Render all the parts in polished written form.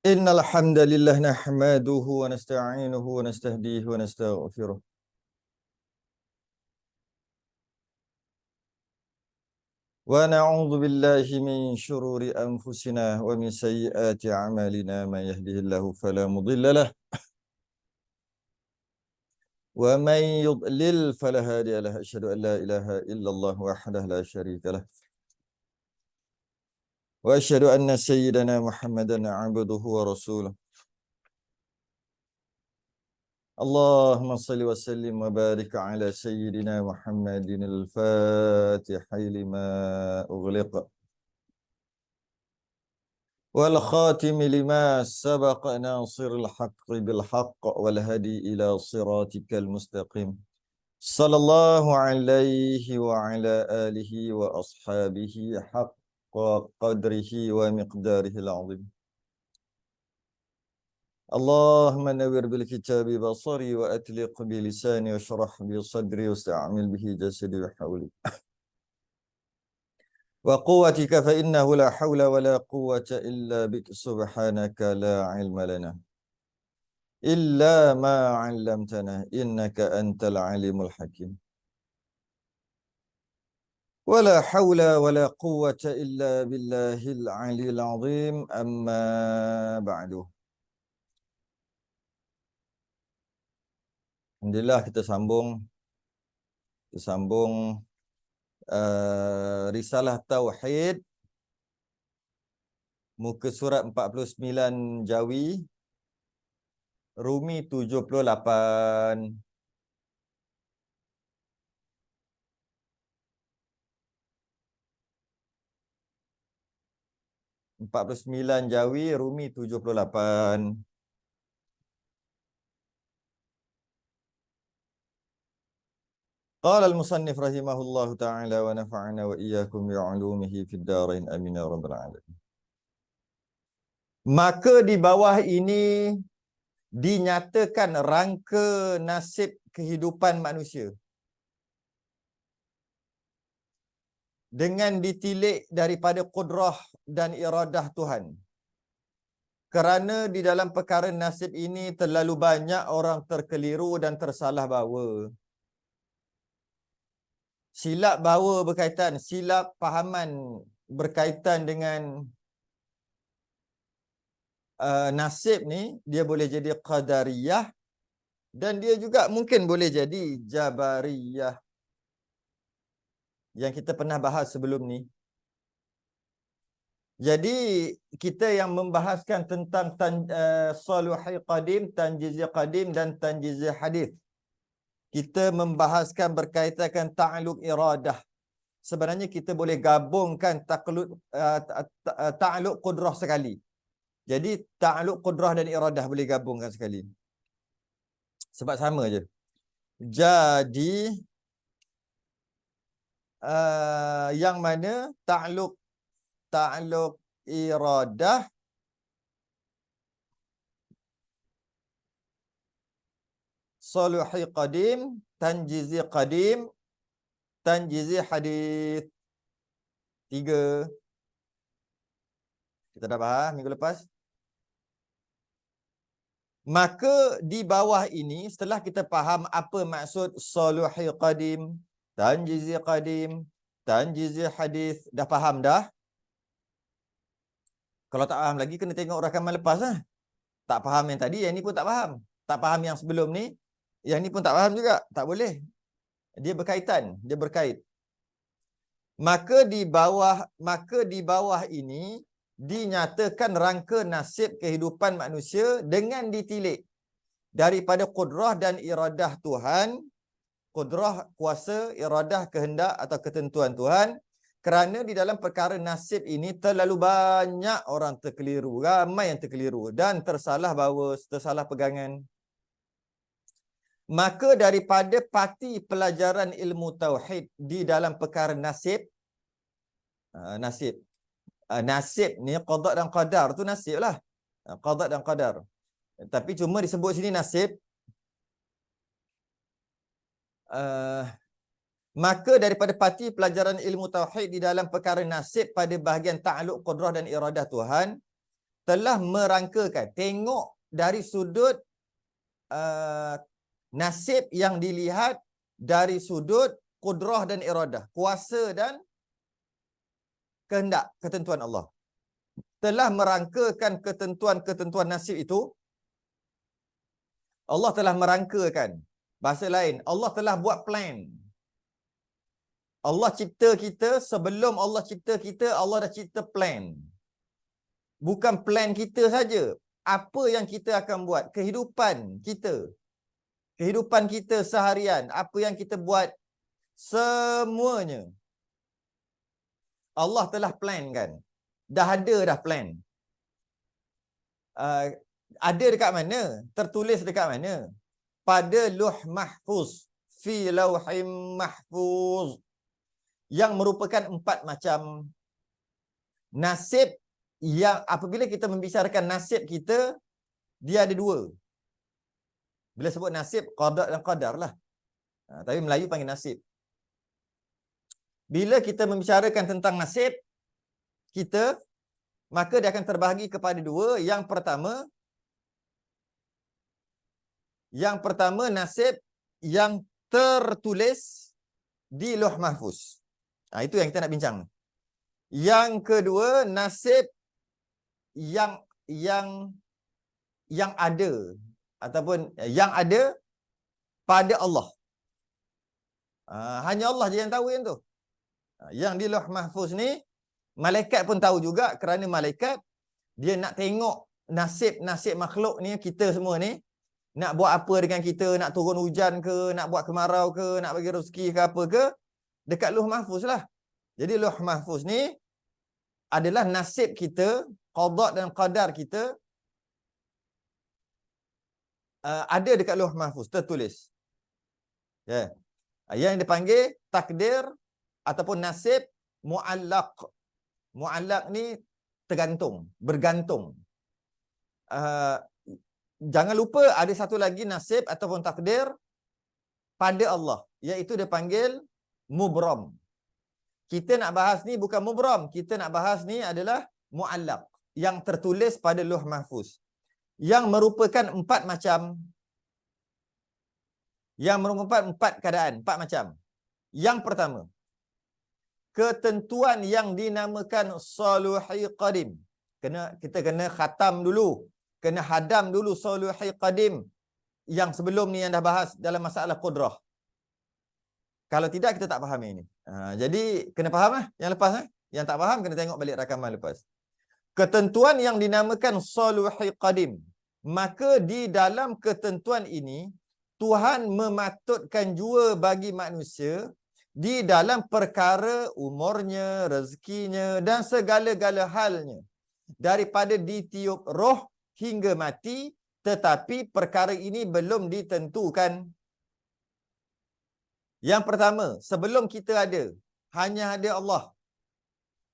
Innal hamdalillah nahmaduhu wa nasta'inuhu wa nastahdihi wa nastaghfiruh. Wa na'udzu billahi min shururi anfusina wa min sayyiati a'malina. Man yahdihillahu fala mudilla lahu wa man yudlil fala hadiya lahu. Asyhadu an la ilaha illallah wahdahu la syarika lahu wa asyhadu anna sayyidana Muhammadan 'abduhu wa rasuluh. اللهم صل وسلم وبارك على سيدنا محمد الفاتح لما أغلق والخاتم لما سبق ناصر الحق بالحق والهدي إلى صراطك المستقيم صلى الله عليه وعلى آله وأصحابه حق قدره ومقداره العظيم. اللهم نور بالكتاب بصري وأتلق بلساني واشرح بصدري واستعمل به جسدي وحولي وقوتك فإنه لا حول ولا قوة إلا بك سبحانك لا علم لنا إلا ما علمتنا إنك أنت العليم الحكيم ولا حول ولا قوة إلا بالله العلي العظيم أما بعد. Alhamdulillah kita sambung Risalah Tauhid muka surat 49 Jawi Rumi 78. Jawi Rumi 78. Qala al-musannif rahimahullahu ta'ala wa nafa'ana wa iyyakum bi'ulumihi fid darain amin ya rabbal alamin. Maka di bawah ini dinyatakan rangka nasib kehidupan manusia dengan ditilik daripada kudrah dan iradah Tuhan. Kerana di dalam perkara nasib ini terlalu banyak orang terkeliru dan tersalah bawa. Silap bawa berkaitan, silap pahaman berkaitan dengan nasib ni, dia boleh jadi qadariyah dan dia juga mungkin boleh jadi jabariyah. Yang kita pernah bahas sebelum ni. Jadi kita yang membahaskan tentang Saluhi Qadim, Tanjizi Qadim dan Tanjizi Hadith. Kita membahaskan berkaitan ta'alluq iradah. Sebenarnya kita boleh gabungkan ta'alluq qudrah sekali. Jadi ta'alluq qudrah dan iradah boleh gabungkan sekali. Sebab sama je. Jadi yang mana ta'alluq iradah Saluhi Qadim, Tanjizi Qadim, Tanjizi Hadith. 3. Kita dah bahas minggu lepas. Maka di bawah ini, setelah kita faham apa maksud Saluhi Qadim, Tanjizi Qadim, Tanjizi Hadith, dah faham dah? Kalau tak faham lagi, kena tengok rakaman lepas lah. Tak faham yang tadi, yang ni pun tak faham. Tak faham yang sebelum ni, yang ni pun tak faham juga. Tak boleh. Dia berkaitan, dia berkait. Maka di bawah ini dinyatakan rangka nasib kehidupan manusia dengan ditilik daripada kudrah dan iradah Tuhan. Kudrah, kuasa, iradah, kehendak atau ketentuan Tuhan. Kerana di dalam perkara nasib ini terlalu banyak orang terkeliru, ramai yang terkeliru dan tersalah bawa, tersalah pegangan. Maka daripada parti pelajaran ilmu tauhid di dalam perkara nasib, nasib ni qada dan qadar tu nasib lah. Qada dan qadar. Tapi cuma disebut sini nasib. Maka daripada parti pelajaran ilmu tauhid di dalam perkara nasib pada bahagian ta'alluq qudrah dan iradah Tuhan, telah merangkakan. Tengok dari sudut nasib yang dilihat dari sudut kudrah dan iradah, kuasa dan kehendak, ketentuan Allah. Telah merangkakan ketentuan-ketentuan nasib itu. Allah telah merangkakan. Bahasa lain, Allah telah buat plan. Allah cipta kita, sebelum Allah cipta kita, Allah dah cipta plan. Bukan plan kita saja. Apa yang kita akan buat, kehidupan kita. Kehidupan kita seharian, apa yang kita buat, semuanya Allah telah plan kan. Dah ada dah plan. Ada dekat mana? Tertulis dekat mana? Pada Lauh Mahfuz. Fi Lauhim Mahfuz. Yang merupakan 4 macam nasib yang apabila kita membicarakan nasib kita, dia ada 2. Bila sebut nasib, qada dan qadar lah. Tapi Melayu panggil nasib. Bila kita membicarakan tentang nasib kita, maka dia akan terbahagi kepada 2. Yang pertama nasib yang tertulis di Lauh Mahfuz. Itu yang kita nak bincang. Yang kedua, nasib yang ada ataupun yang ada pada Allah. Hanya Allah je yang tahu yang tu. Yang di Lauh Mahfuz ni, malaikat pun tahu juga, kerana malaikat dia nak tengok nasib-nasib makhluk ni, kita semua ni, nak buat apa dengan kita, nak turun hujan ke, nak buat kemarau ke, nak bagi rezeki ke apa ke, dekat Lauh Mahfuz lah. Jadi Lauh Mahfuz ni adalah nasib kita, qada dan qadar kita, ada dekat Lauh Mahfuz, tertulis. Yeah. Yang dipanggil takdir ataupun nasib mu'allaq. Mu'allaq ni tergantung, bergantung. Jangan lupa ada satu lagi nasib ataupun takdir pada Allah, iaitu dia panggil mubram. Kita nak bahas ni bukan mubram, kita nak bahas ni adalah mu'allaq, yang tertulis pada Lauh Mahfuz, yang merupakan 4 macam, yang merupakan 4 keadaan, 4 macam. Yang pertama, ketentuan yang dinamakan Saluhi Qadim. Kita kena khatam dulu, kena hadam dulu Saluhi Qadim yang sebelum ni, yang dah bahas dalam masalah qudrah. Kalau tidak, kita tak faham ini. Jadi kena faham lah yang lepas. Yang tak faham kena tengok balik rakaman lepas. Ketentuan yang dinamakan Saluhi Qadim. Maka di dalam ketentuan ini, Tuhan mematutkan jua bagi manusia di dalam perkara umurnya, rezekinya dan segala-gala halnya, daripada ditiup roh hingga mati, tetapi perkara ini belum ditentukan. Yang pertama, sebelum kita ada, hanya ada Allah.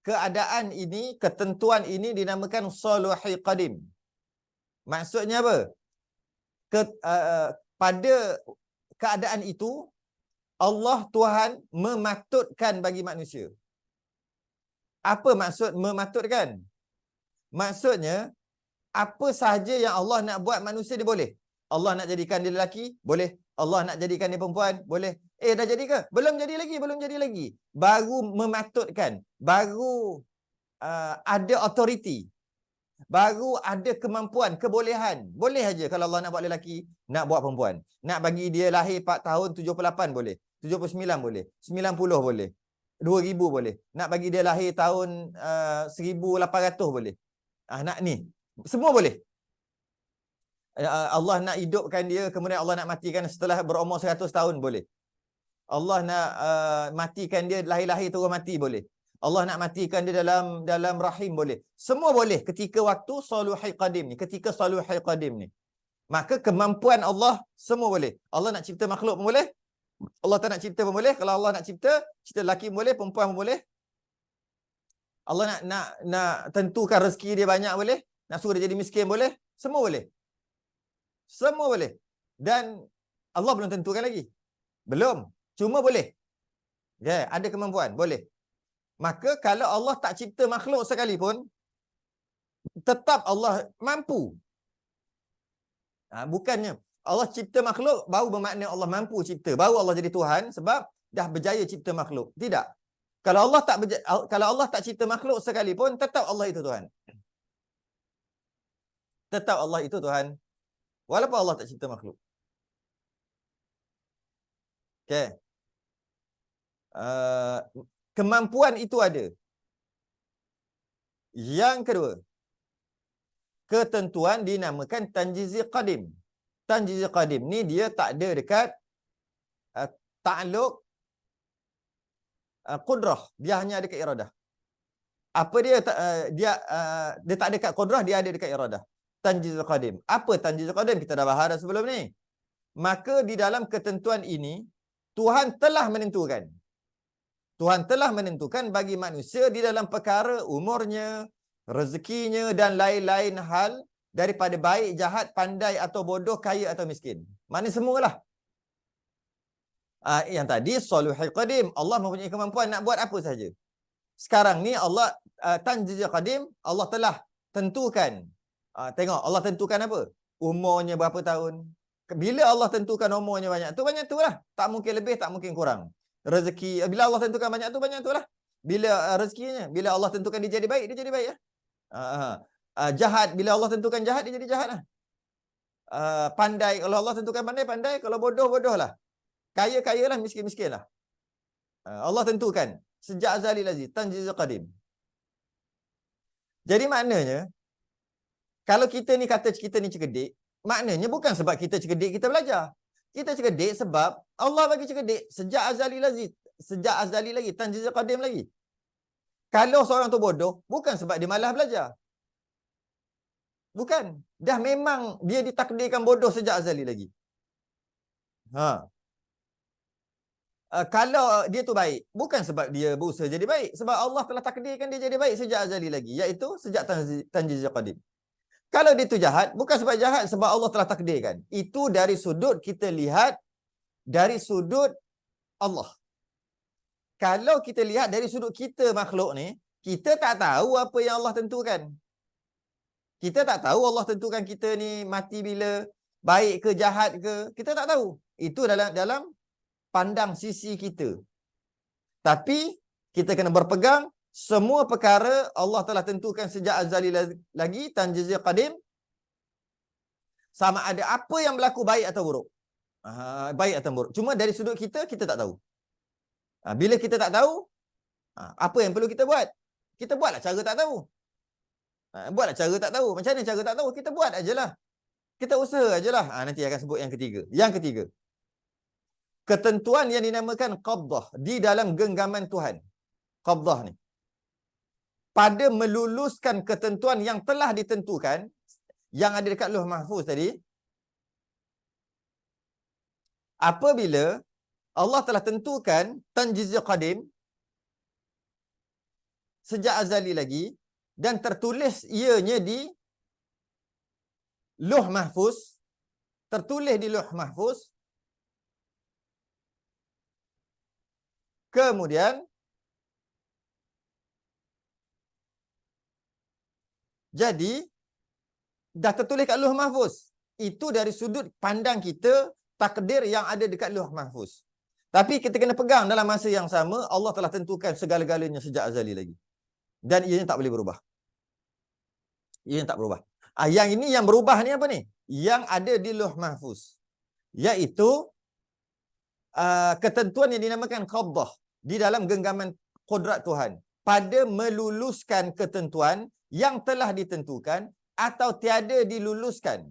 Keadaan ini, ketentuan ini dinamakan Saluhi Qadim. Maksudnya apa? Pada keadaan itu, Allah Tuhan mematutkan bagi manusia. Apa maksud mematutkan? Maksudnya, apa sahaja yang Allah nak buat manusia dia boleh. Allah nak jadikan dia lelaki, boleh. Allah nak jadikan dia perempuan, boleh. Dah jadi ke? Belum jadi lagi, belum jadi lagi. Baru mematutkan, baru ada authority, baru ada kemampuan, kebolehan. Boleh aja kalau Allah nak buat lelaki, nak buat perempuan. Nak bagi dia lahir 4 tahun 78 boleh. 79 boleh. 90 boleh. 2000 boleh. Nak bagi dia lahir tahun 1800 boleh. Nak ni. Semua boleh. Allah nak hidupkan dia, kemudian Allah nak matikan setelah berumur 100 tahun boleh. Allah nak matikan dia lahir-lahir terus mati boleh. Allah nak matikan dia dalam rahim boleh. Semua boleh ketika waktu Saluhi Qadim ni, ketika Saluhi Qadim ni. Maka kemampuan Allah semua boleh. Allah nak cipta makhluk pun boleh. Allah tak nak cipta pun boleh. Kalau Allah nak cipta lelaki pun boleh, perempuan pun boleh. Allah nak tentukan rezeki dia banyak boleh. Nak suruh dia jadi miskin boleh. Semua boleh. Semua boleh. Dan Allah belum tentukan lagi. Belum. Cuma boleh. Ada kemampuan. Boleh. Maka kalau Allah tak cipta makhluk sekalipun, Tetap Allah mampu. Bukannya Allah cipta makhluk baru bermakna Allah mampu cipta, baru Allah jadi Tuhan sebab dah berjaya cipta makhluk. Tidak. Kalau Allah tak cipta makhluk sekalipun, tetap Allah itu Tuhan. Tetap Allah itu Tuhan. Walaupun Allah tak cipta makhluk. Okey. Kemampuan itu ada. Yang kedua, ketentuan dinamakan tanjizi qadim. Tanjizi qadim ni dia tak ada dekat ta'alluq qudrah, dia hanya ada dekat iradah. Apa dia dia tak ada dekat qudrah, dia ada dekat iradah. Tanjiz qadim. Apa tanjiz qadim? Kita dah bahas sebelum ni. Maka di dalam ketentuan ini Tuhan telah menentukan. Tuhan telah menentukan bagi manusia di dalam perkara umurnya, rezekinya dan lain-lain hal daripada baik, jahat, pandai atau bodoh, kaya atau miskin. Maknanya semualah. Yang tadi Soluhul Qadim, Allah mempunyai kemampuan nak buat apa saja. Sekarang ni Allah Tanjiz Qadim, Allah telah tentukan. Tengok Allah tentukan apa? Umurnya berapa tahun. Bila Allah tentukan umurnya banyak tu lah. Tak mungkin lebih, tak mungkin kurang. Rezeki, bila Allah tentukan banyak tu lah. Bila rezekinya, bila Allah tentukan dia jadi baik, dia jadi baik. Jahat, bila Allah tentukan jahat, dia jadi jahat lah. Pandai, kalau Allah tentukan pandai, kalau bodoh lah. Kaya lah, miskin lah. Allah tentukan sejak azali lazi, tanjiz qadim. Jadi maknanya kalau kita ni kata kita ni cerdik, maknanya bukan sebab kita cerdik kita belajar. Kita cerdik sebab Allah bagi cerdik sejak azali lagi, tanjiz qadim lagi. Kalau seorang tu bodoh, bukan sebab dia malas belajar. Bukan. Dah memang dia ditakdirkan bodoh sejak azali lagi. Kalau dia tu baik, bukan sebab dia berusaha jadi baik. Sebab Allah telah takdirkan dia jadi baik sejak azali lagi. Iaitu sejak tanjiz qadim. Kalau dia tu jahat, bukan sebab jahat, sebab Allah telah takdirkan. Itu dari sudut kita lihat, dari sudut Allah. Kalau kita lihat dari sudut kita makhluk ni, kita tak tahu apa yang Allah tentukan. Kita tak tahu Allah tentukan kita ni mati bila, baik ke jahat ke, kita tak tahu. Itu dalam pandang sisi kita. Tapi kita kena berpegang semua perkara Allah telah tentukan sejak azali lagi, tanjiz qadim. Sama ada apa yang berlaku baik atau buruk. Baik atau buruk. Cuma dari sudut kita, kita tak tahu. Bila kita tak tahu, apa yang perlu kita buat? Kita buatlah cara tak tahu. Buatlah cara tak tahu. Macam mana cara tak tahu? Kita buat ajalah. Kita usaha ajalah. Nanti akan sebut yang ketiga. Yang ketiga, ketentuan yang dinamakan qabdah di dalam genggaman Tuhan. Qabdah ni pada meluluskan ketentuan yang telah ditentukan, yang ada dekat Lauh Mahfuz tadi. Apabila Allah telah tentukan tanjiz qadim sejak azali lagi dan tertulis ianya di Lauh Mahfuz, tertulis di Lauh Mahfuz, kemudian jadi dah tertulis kat Lauh Mahfuz. Itu dari sudut pandang kita, takdir yang ada dekat Lauh Mahfuz. Tapi kita kena pegang dalam masa yang sama, Allah telah tentukan segala-galanya sejak azali lagi. Dan ianya tak boleh berubah. Ianya tak berubah. Yang ini yang berubah ni apa ni? Yang ada di Lauh Mahfuz. Iaitu ketentuan yang dinamakan qabdah di dalam genggaman kudrat Tuhan. Pada meluluskan ketentuan yang telah ditentukan atau tiada diluluskan.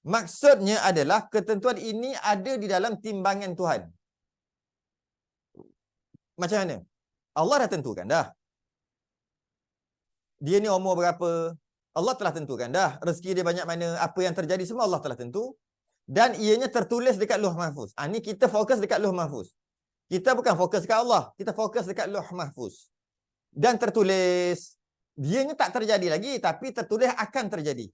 Maksudnya adalah ketentuan ini ada di dalam timbangan Tuhan. Macam mana? Allah dah tentukan dah. Dia ni umur berapa? Allah telah tentukan dah. Rezeki dia banyak mana? Apa yang terjadi semua Allah telah tentu. Dan ianya tertulis dekat Lauh Mahfuz. Ni kita fokus dekat Lauh Mahfuz. Kita bukan fokus dekat Allah. Kita fokus dekat Lauh Mahfuz. Dan tertulis. Dianya tak terjadi lagi, tapi tertulis akan terjadi.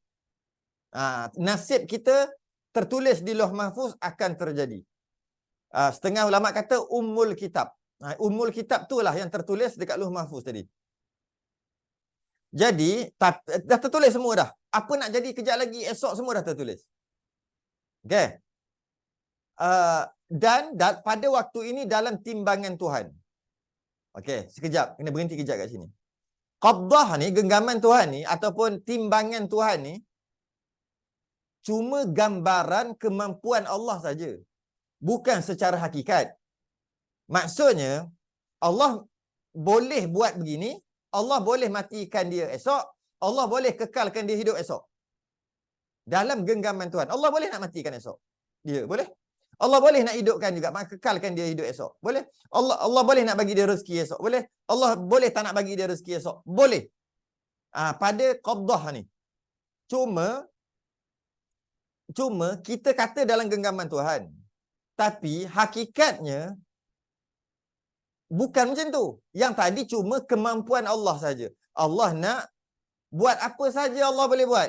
Nasib kita tertulis di Lauh Mahfuz akan terjadi. Setengah ulama kata Ummul Kitab. Ummul Kitab itulah yang tertulis dekat Lauh Mahfuz tadi. Jadi dah tertulis semua dah. Apa nak jadi kejap lagi, esok semua dah tertulis. Okey. Dan pada waktu ini dalam timbangan Tuhan. Okey, sekejap. Kena berhenti kejap kat sini. Qabdah ni, genggaman Tuhan ni, ataupun timbangan Tuhan ni, cuma gambaran kemampuan Allah saja. Bukan secara hakikat. Maksudnya, Allah boleh buat begini, Allah boleh matikan dia esok, Allah boleh kekalkan dia hidup esok. Dalam genggaman Tuhan, Allah boleh nak matikan esok. Dia boleh. Allah boleh nak hidupkan juga, kekalkan dia hidup esok. Boleh. Allah boleh nak bagi dia rezeki esok. Boleh. Allah boleh tak nak bagi dia rezeki esok. Boleh. Pada qabdah ni. Cuma kita kata dalam genggaman Tuhan. Tapi hakikatnya bukan macam tu. Yang tadi cuma kemampuan Allah saja. Allah nak buat apa saja Allah boleh buat.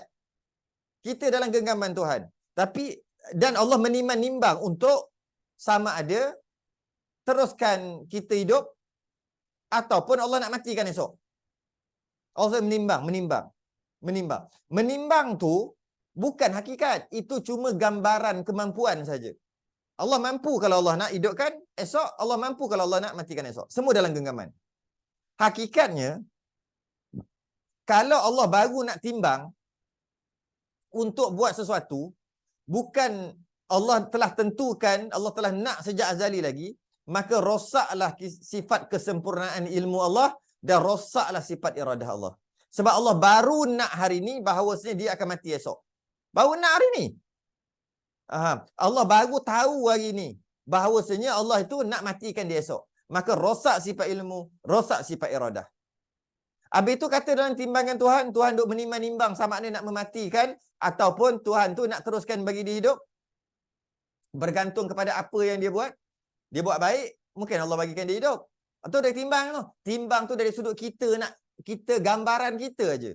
Kita dalam genggaman Tuhan. Dan Allah menimbang untuk sama ada teruskan kita hidup ataupun Allah nak matikan esok. Allah menimbang tu bukan hakikat. Itu cuma gambaran kemampuan saja. Allah mampu kalau Allah nak hidupkan esok, Allah mampu kalau Allah nak matikan esok. Semua dalam genggaman. Hakikatnya, kalau Allah baru nak timbang untuk buat sesuatu, bukan Allah telah tentukan, Allah telah nak sejak azali lagi, maka rosaklah sifat kesempurnaan ilmu Allah dan rosaklah sifat iradah Allah. Sebab Allah baru nak hari ni bahawasanya dia akan mati esok. Baru nak hari ni. Allah baru tahu hari ni bahawasanya Allah itu nak matikan dia esok. Maka rosak sifat ilmu, rosak sifat iradah. Habis itu kata dalam timbangan Tuhan, Tuhan duk menimbang-nimbang sama ada nak mematikan ataupun Tuhan tu nak teruskan bagi dia hidup. Bergantung kepada apa yang dia buat. Dia buat baik, mungkin Allah bagikan dia hidup. Atau dia timbang tu. Timbang tu dari sudut kita gambaran kita aja.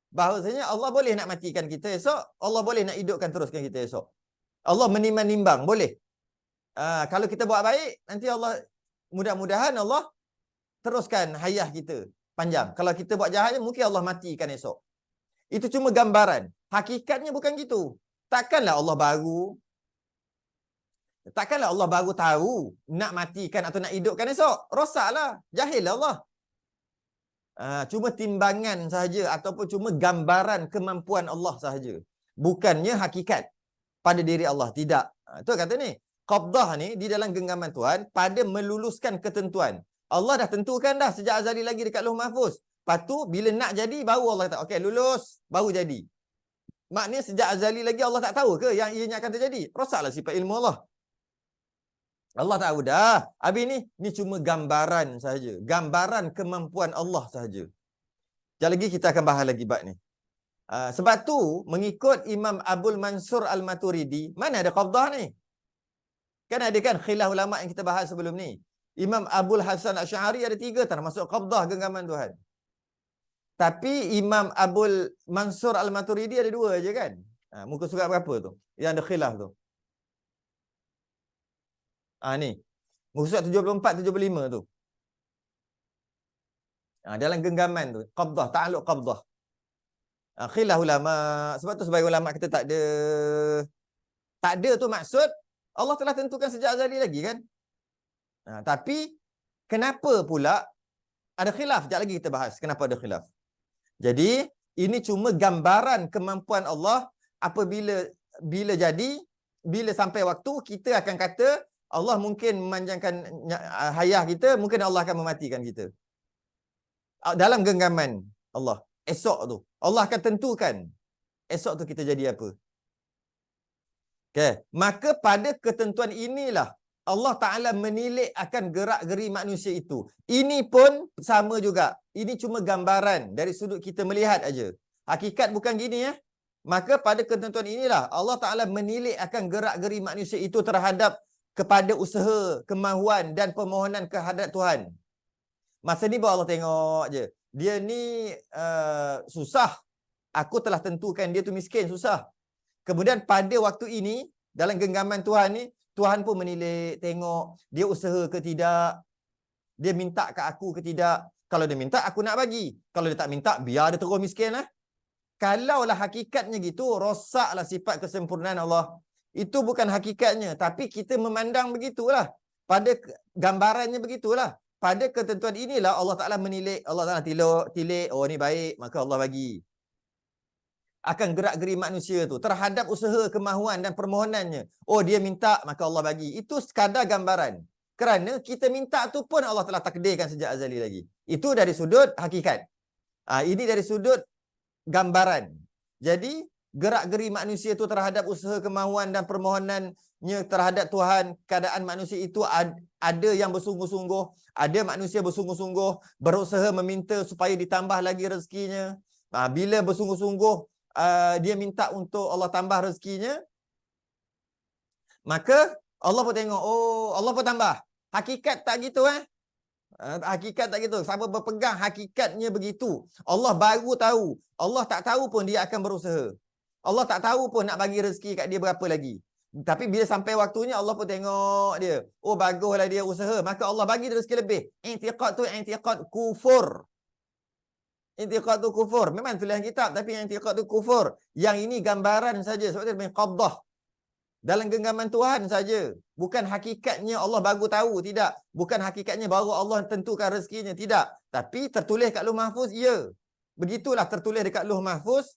Bahawasanya Allah boleh nak matikan kita esok, Allah boleh nak hidupkan teruskan kita esok. Allah menimbang-nimbang, boleh. Kalau kita buat baik, nanti Allah, mudah-mudahan Allah teruskan hayat kita panjang. Kalau kita buat jahat, mungkin Allah matikan esok. Itu cuma gambaran. Hakikatnya bukan gitu. Takkanlah Allah baru tahu nak matikan atau nak hidupkan esok. Rosaklah. Jahillah Allah. Cuma timbangan sahaja ataupun cuma gambaran kemampuan Allah sahaja. Bukannya hakikat pada diri Allah. Tidak. Itu kata ni. Qabdah ni di dalam genggaman Tuhan pada meluluskan ketentuan. Allah dah tentukan dah sejak azali lagi dekat Lauh Mahfuz. Lepas tu bila nak jadi baru Allah kata, okey lulus, baru jadi. Maknanya sejak azali lagi Allah tak tahu ke yang ianya akan terjadi? Rosaklah sifat ilmu Allah. Allah tahu dah. Habis ni cuma gambaran sahaja. Gambaran kemampuan Allah sahaja. Sekejap lagi kita akan bahas lagi bab ni. Sebab tu mengikut Imam Abul Mansur Al-Maturidi, mana ada qabdah ni? Kan ada kan khilaf ulama yang kita bahas sebelum ni. Imam Abul Hasan Asy'ari ada 3 termasuk qabdah genggaman Tuhan. Tapi Imam Abul Mansur Al-Maturidi ada 2 aja kan? Muka surat berapa tu? Yang ada khilaf tu. Ni. Muka surat 74 75 tu. Dalam genggaman tu, qabdah, ta'alluq qabdah. Khilaf ulama. Sebab tu sebagai ulama kita tak ada tu maksud Allah telah tentukan sejak azali lagi kan? Tapi kenapa pula ada khilaf? Sekejap lagi kita bahas kenapa ada khilaf. Jadi ini cuma gambaran kemampuan Allah apabila bila sampai waktu kita akan kata Allah mungkin memanjangkan hayat kita, mungkin Allah akan mematikan kita. Dalam genggaman Allah. Esok tu Allah akan tentukan esok tu kita jadi apa. Okay. Maka pada ketentuan inilah Allah Ta'ala menilik akan gerak-geri manusia itu. Ini pun sama juga. Ini cuma gambaran dari sudut kita melihat aja. Hakikat bukan gini ya. Maka pada ketentuan inilah Allah Ta'ala menilik akan gerak-geri manusia itu terhadap kepada usaha, kemahuan dan permohonan kehadrat Tuhan. Masa ni baru Allah tengok je. Dia ni susah. Aku telah tentukan dia tu miskin, susah. Kemudian pada waktu ini, dalam genggaman Tuhan ni, Tuhan pun menilik, tengok dia usaha ke tidak, dia minta ke aku ke tidak. Kalau dia minta, aku nak bagi. Kalau dia tak minta, biar dia terus miskin lah. Kalaulah hakikatnya gitu, rosaklah sifat kesempurnaan Allah. Itu bukan hakikatnya. Tapi kita memandang begitulah. Pada gambarannya begitulah. Pada ketentuan inilah Allah Ta'ala menilik. Allah Ta'ala tilik. Oh ni baik, maka Allah bagi. Akan gerak-geri manusia tu terhadap usaha, kemahuan dan permohonannya. Oh dia minta, maka Allah bagi. Itu sekadar gambaran. Kerana kita minta tu pun Allah telah takdirkan sejak azali lagi. Itu dari sudut hakikat. Ini dari sudut gambaran. Jadi gerak-geri manusia itu terhadap usaha, kemahuan dan permohonannya terhadap Tuhan, keadaan manusia itu ada yang bersungguh-sungguh, ada manusia bersungguh-sungguh berusaha meminta supaya ditambah lagi rezekinya. Bila bersungguh-sungguh dia minta untuk Allah tambah rezekinya, maka Allah pun tengok, oh Allah pun tambah. Hakikat tak gitu hakikat tak gitu. Siapa berpegang hakikatnya begitu, Allah baru tahu. Allah tak tahu pun dia akan berusaha. Allah tak tahu pun nak bagi rezeki kat dia berapa lagi. Tapi bila sampai waktunya, Allah pun tengok dia. Oh baguslah dia usaha, maka Allah bagi dia rezeki lebih. I'tiqad tu i'tiqad kufur. I'tiqad tu kufur. Memang tulisan kitab, tapi i'tiqad tu kufur. Yang ini gambaran saja. Sebab dia qabdah. Dalam genggaman Tuhan saja. Bukan hakikatnya Allah baru tahu. Tidak. Bukan hakikatnya baru Allah tentukan rezekinya. Tidak. Tapi tertulis kat Lauh Mahfuz, ya. Begitulah tertulis dekat Lauh Mahfuz.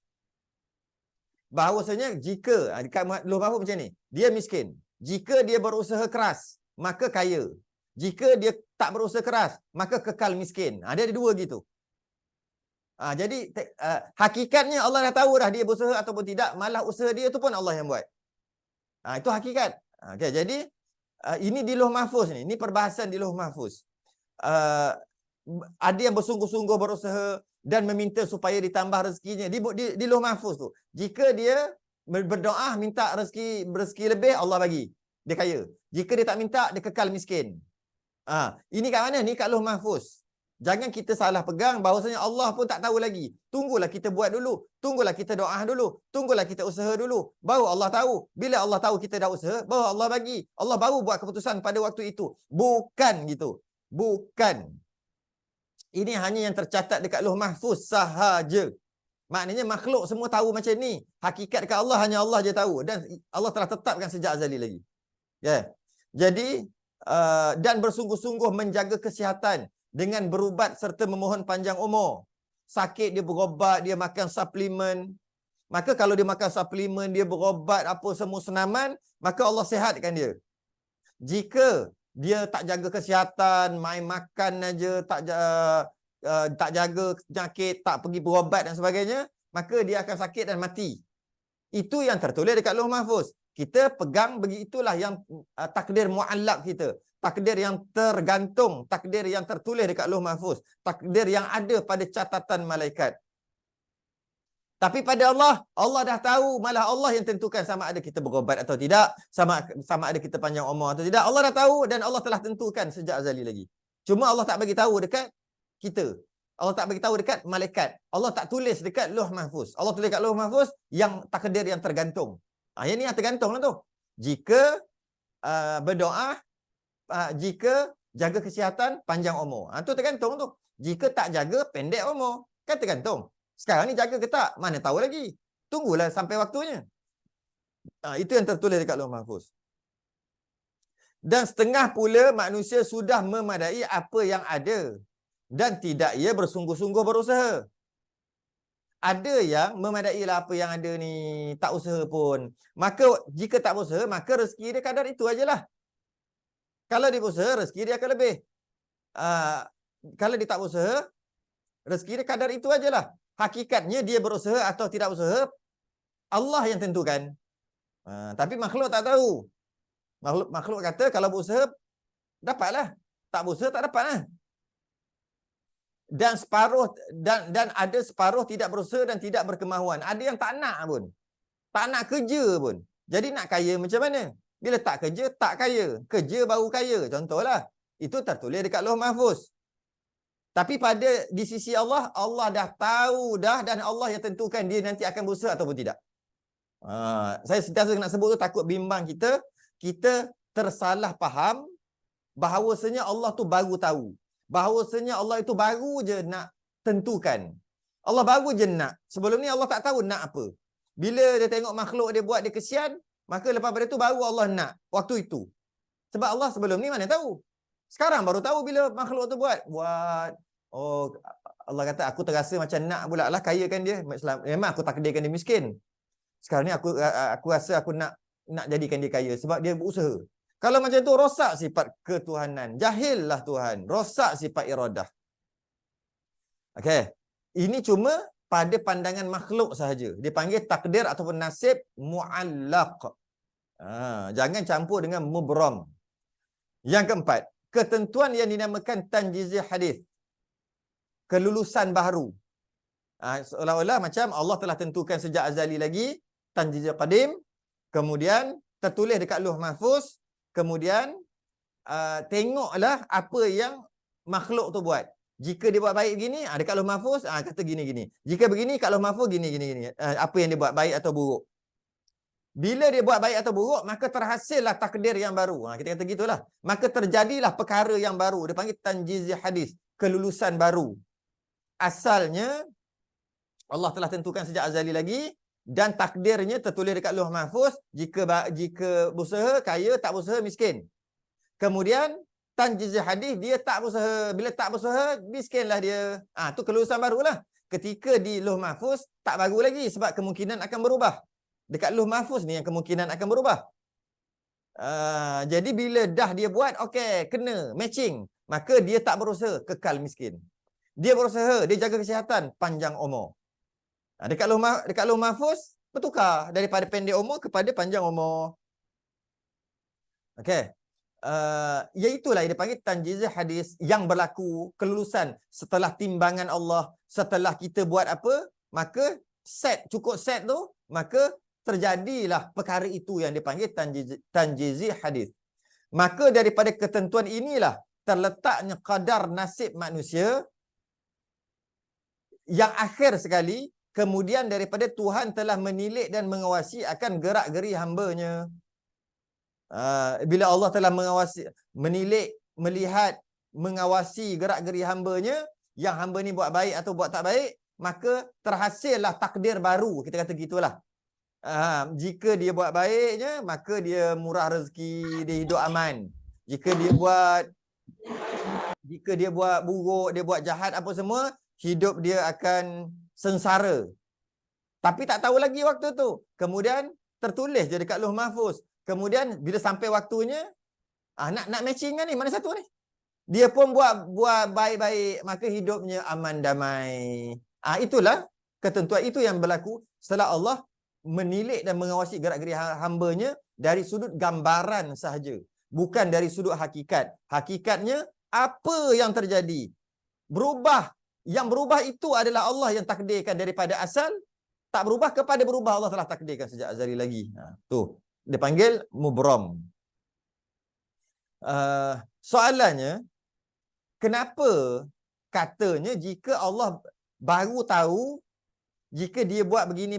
Bahawasanya jika, dekat Lauh Mahfuz macam ni. Dia miskin. Jika dia berusaha keras, maka kaya. Jika dia tak berusaha keras, maka kekal miskin. Dia ada dua gitu. Jadi hakikatnya Allah dah tahu dah dia berusaha ataupun tidak. Malah usaha dia tu pun Allah yang buat. Itu hakikat. Okay, jadi ini di Lauh Mahfuz ni. Ini perbahasan di Lauh Mahfuz. Ada yang bersungguh-sungguh berusaha dan meminta supaya ditambah rezekinya di Lauh Mahfuz tu. Jika dia berdoa minta rezeki lebih, Allah bagi. Dia kaya. Jika dia tak minta, dia kekal miskin. Ini kat mana? Ni kat Lauh Mahfuz. Jangan kita salah pegang bahawasanya Allah pun tak tahu lagi. Tunggulah kita buat dulu. Tunggulah kita doa dulu. Tunggulah kita usaha dulu. Baru Allah tahu. Bila Allah tahu kita dah usaha, baru Allah bagi. Allah baru buat keputusan pada waktu itu. Bukan gitu. Bukan. Ini hanya yang tercatat dekat Lauh Mahfuz sahaja. Maknanya makhluk semua tahu macam ni. Hakikat dekat Allah hanya Allah je tahu. Dan Allah telah tetapkan sejak azali lagi. Jadi, dan bersungguh-sungguh menjaga kesihatan dengan berubat serta memohon panjang umur. Sakit dia berubat, dia makan suplemen. Maka kalau dia makan suplemen, dia berubat apa semua senaman, maka Allah sihatkan dia. Jika dia tak jaga kesihatan, main makan aja, tak jaga penyakit, tak pergi berubat dan sebagainya, maka dia akan sakit dan mati. Itu yang tertulis dekat Lauh Mahfuz. Kita pegang begitulah yang takdir mu'allaq kita. Takdir yang tergantung, takdir yang tertulis dekat Lauh Mahfuz, takdir yang ada pada catatan malaikat. Tapi pada Allah, Allah dah tahu, malah Allah yang tentukan sama ada kita berobat atau tidak, sama ada kita panjang umur atau tidak. Allah dah tahu dan Allah telah tentukan sejak azali lagi. Cuma Allah tak bagi tahu dekat kita. Allah tak bagi tahu dekat malaikat. Allah tak tulis dekat Lauh Mahfuz. Allah tulis dekat Lauh Mahfuz yang takdir yang tergantung. Yang ni yang tergantung lah tu. Jika berdoa, jika jaga kesihatan, panjang umur. Itu tergantung tu. Jika tak jaga, pendek umur. Kan tergantung. Sekarang ni jaga ke tak? Mana tahu lagi. Tunggulah sampai waktunya. Itu yang tertulis dekat Lauh Mahfuz. Dan setengah pula manusia sudah memadai apa yang ada. Dan tidak ia bersungguh-sungguh berusaha. Ada yang memadailah apa yang ada ni. Tak usaha pun. Maka jika tak berusaha, maka rezeki dia kadar itu ajalah. Kalau dia berusaha, rezeki dia akan lebih. Kalau dia tak berusaha, rezeki dia kadar itu ajalah. Hakikatnya dia berusaha atau tidak berusaha, Allah yang tentukan. Tapi makhluk tak tahu. Makhluk kata kalau berusaha, dapatlah. Tak berusaha, tak dapatlah. Dan separuh dan ada separuh tidak berusaha dan tidak berkemahuan. Ada yang tak nak pun. Tak nak kerja pun. Jadi nak kaya macam mana? Bila tak kerja, tak kaya. Kerja baru kaya. Contohlah. Itu tertulis dekat Lauh Mahfuz. Tapi di sisi Allah, Allah dah tahu dah dan Allah yang tentukan dia nanti akan berusaha ataupun tidak. Saya sentiasa nak sebut tu takut bimbang kita tersalah faham bahawasanya Allah tu baru tahu. bahawasanya Allah itu baru je nak tentukan. Allah baru je nak. Sebelum ni Allah tak tahu nak apa. Bila dia tengok makhluk dia buat dia kesian, maka lepas pada itu baru Allah nak waktu itu. Sebab Allah sebelum ni mana tahu. Sekarang baru tahu bila makhluk tu buat. Oh, Allah kata aku terasa macam nak pula lah kayakan dia. Memang aku takdirkan dia miskin. Sekarang ni aku rasa aku nak jadikan dia kaya sebab dia berusaha. Kalau macam tu rosak sifat ketuhanan. Jahillah Tuhan. Rosak sifat iradah. Okey. Ini cuma pada pandangan makhluk sahaja. Dia panggil takdir ataupun nasib mu'allaq. Jangan campur dengan mubram. Yang keempat, ketentuan yang dinamakan tanjizi hadis. Kelulusan baharu. Seolah-olah macam Allah telah tentukan sejak azali lagi, tanjizi qadim, kemudian tertulis dekat Lauh Mahfuz, kemudian tengoklah apa yang makhluk tu buat. Jika dia buat baik begini, dekat Lauh Mahfuz kata gini-gini. Jika begini kat Lauh Mahfuz gini-gini. Apa yang dia buat, baik atau buruk. Bila dia buat baik atau buruk, maka terhasillah takdir yang baru. Kita kata gitulah. Maka terjadilah perkara yang baru. Dia panggil tanjizi hadis, kelulusan baru. Asalnya Allah telah tentukan sejak azali lagi dan takdirnya tertulis dekat Lauh Mahfuz, jika berusaha kaya, tak berusaha miskin. Kemudian tanjizi hadis, dia tak berusaha, bila tak berusaha miskinlah dia. Tu kelulusan barulah. Ketika di Lauh Mahfuz tak baru lagi sebab kemungkinan akan berubah. Dekat Lauh Mahfuz ni yang kemungkinan akan berubah. Jadi bila dah dia buat, okey, kena matching, maka dia tak berusaha, kekal miskin. Dia berusaha, dia jaga kesihatan, panjang umur. Dekat Lauh Mahfuz bertukar daripada pendek umur kepada panjang umur. Okey. Iaitulah yang dipanggil tanjiz hadis yang berlaku kelulusan setelah timbangan Allah, setelah kita buat apa, maka cukup set tu, maka terjadilah perkara itu yang dipanggil tanjizi hadis. Maka daripada ketentuan inilah terletaknya qadar nasib manusia yang akhir sekali, kemudian daripada Tuhan telah menilik dan mengawasi akan gerak-geri hamba-Nya. Bila Allah telah menilik, melihat, mengawasi gerak-geri hamba-Nya, yang hamba ni buat baik atau buat tak baik, maka terhasillah takdir baru. Kita kata gitulah. Jika dia buat baiknya, maka dia murah rezeki, dia hidup aman. Jika dia buat buruk, dia buat jahat apa semua, hidup dia akan sengsara. Tapi tak tahu lagi waktu tu. Kemudian tertulis je dekat Lauh Mahfuz. Kemudian bila sampai waktunya, nak matching kan ni, mana satu ni? Dia pun buat baik-baik, maka hidupnya aman damai. Itulah ketentuan itu yang berlaku setelah Allah menilik dan mengawasi gerak-geri hamba-Nya dari sudut gambaran sahaja, bukan dari sudut hakikat. Hakikatnya apa yang terjadi? Berubah. Yang berubah itu adalah Allah yang takdirkan daripada asal, tak berubah kepada berubah Allah telah takdirkan sejak azali lagi. Tu dia panggil mubram. Soalannya, kenapa katanya jika Allah baru tahu, jika dia buat begini,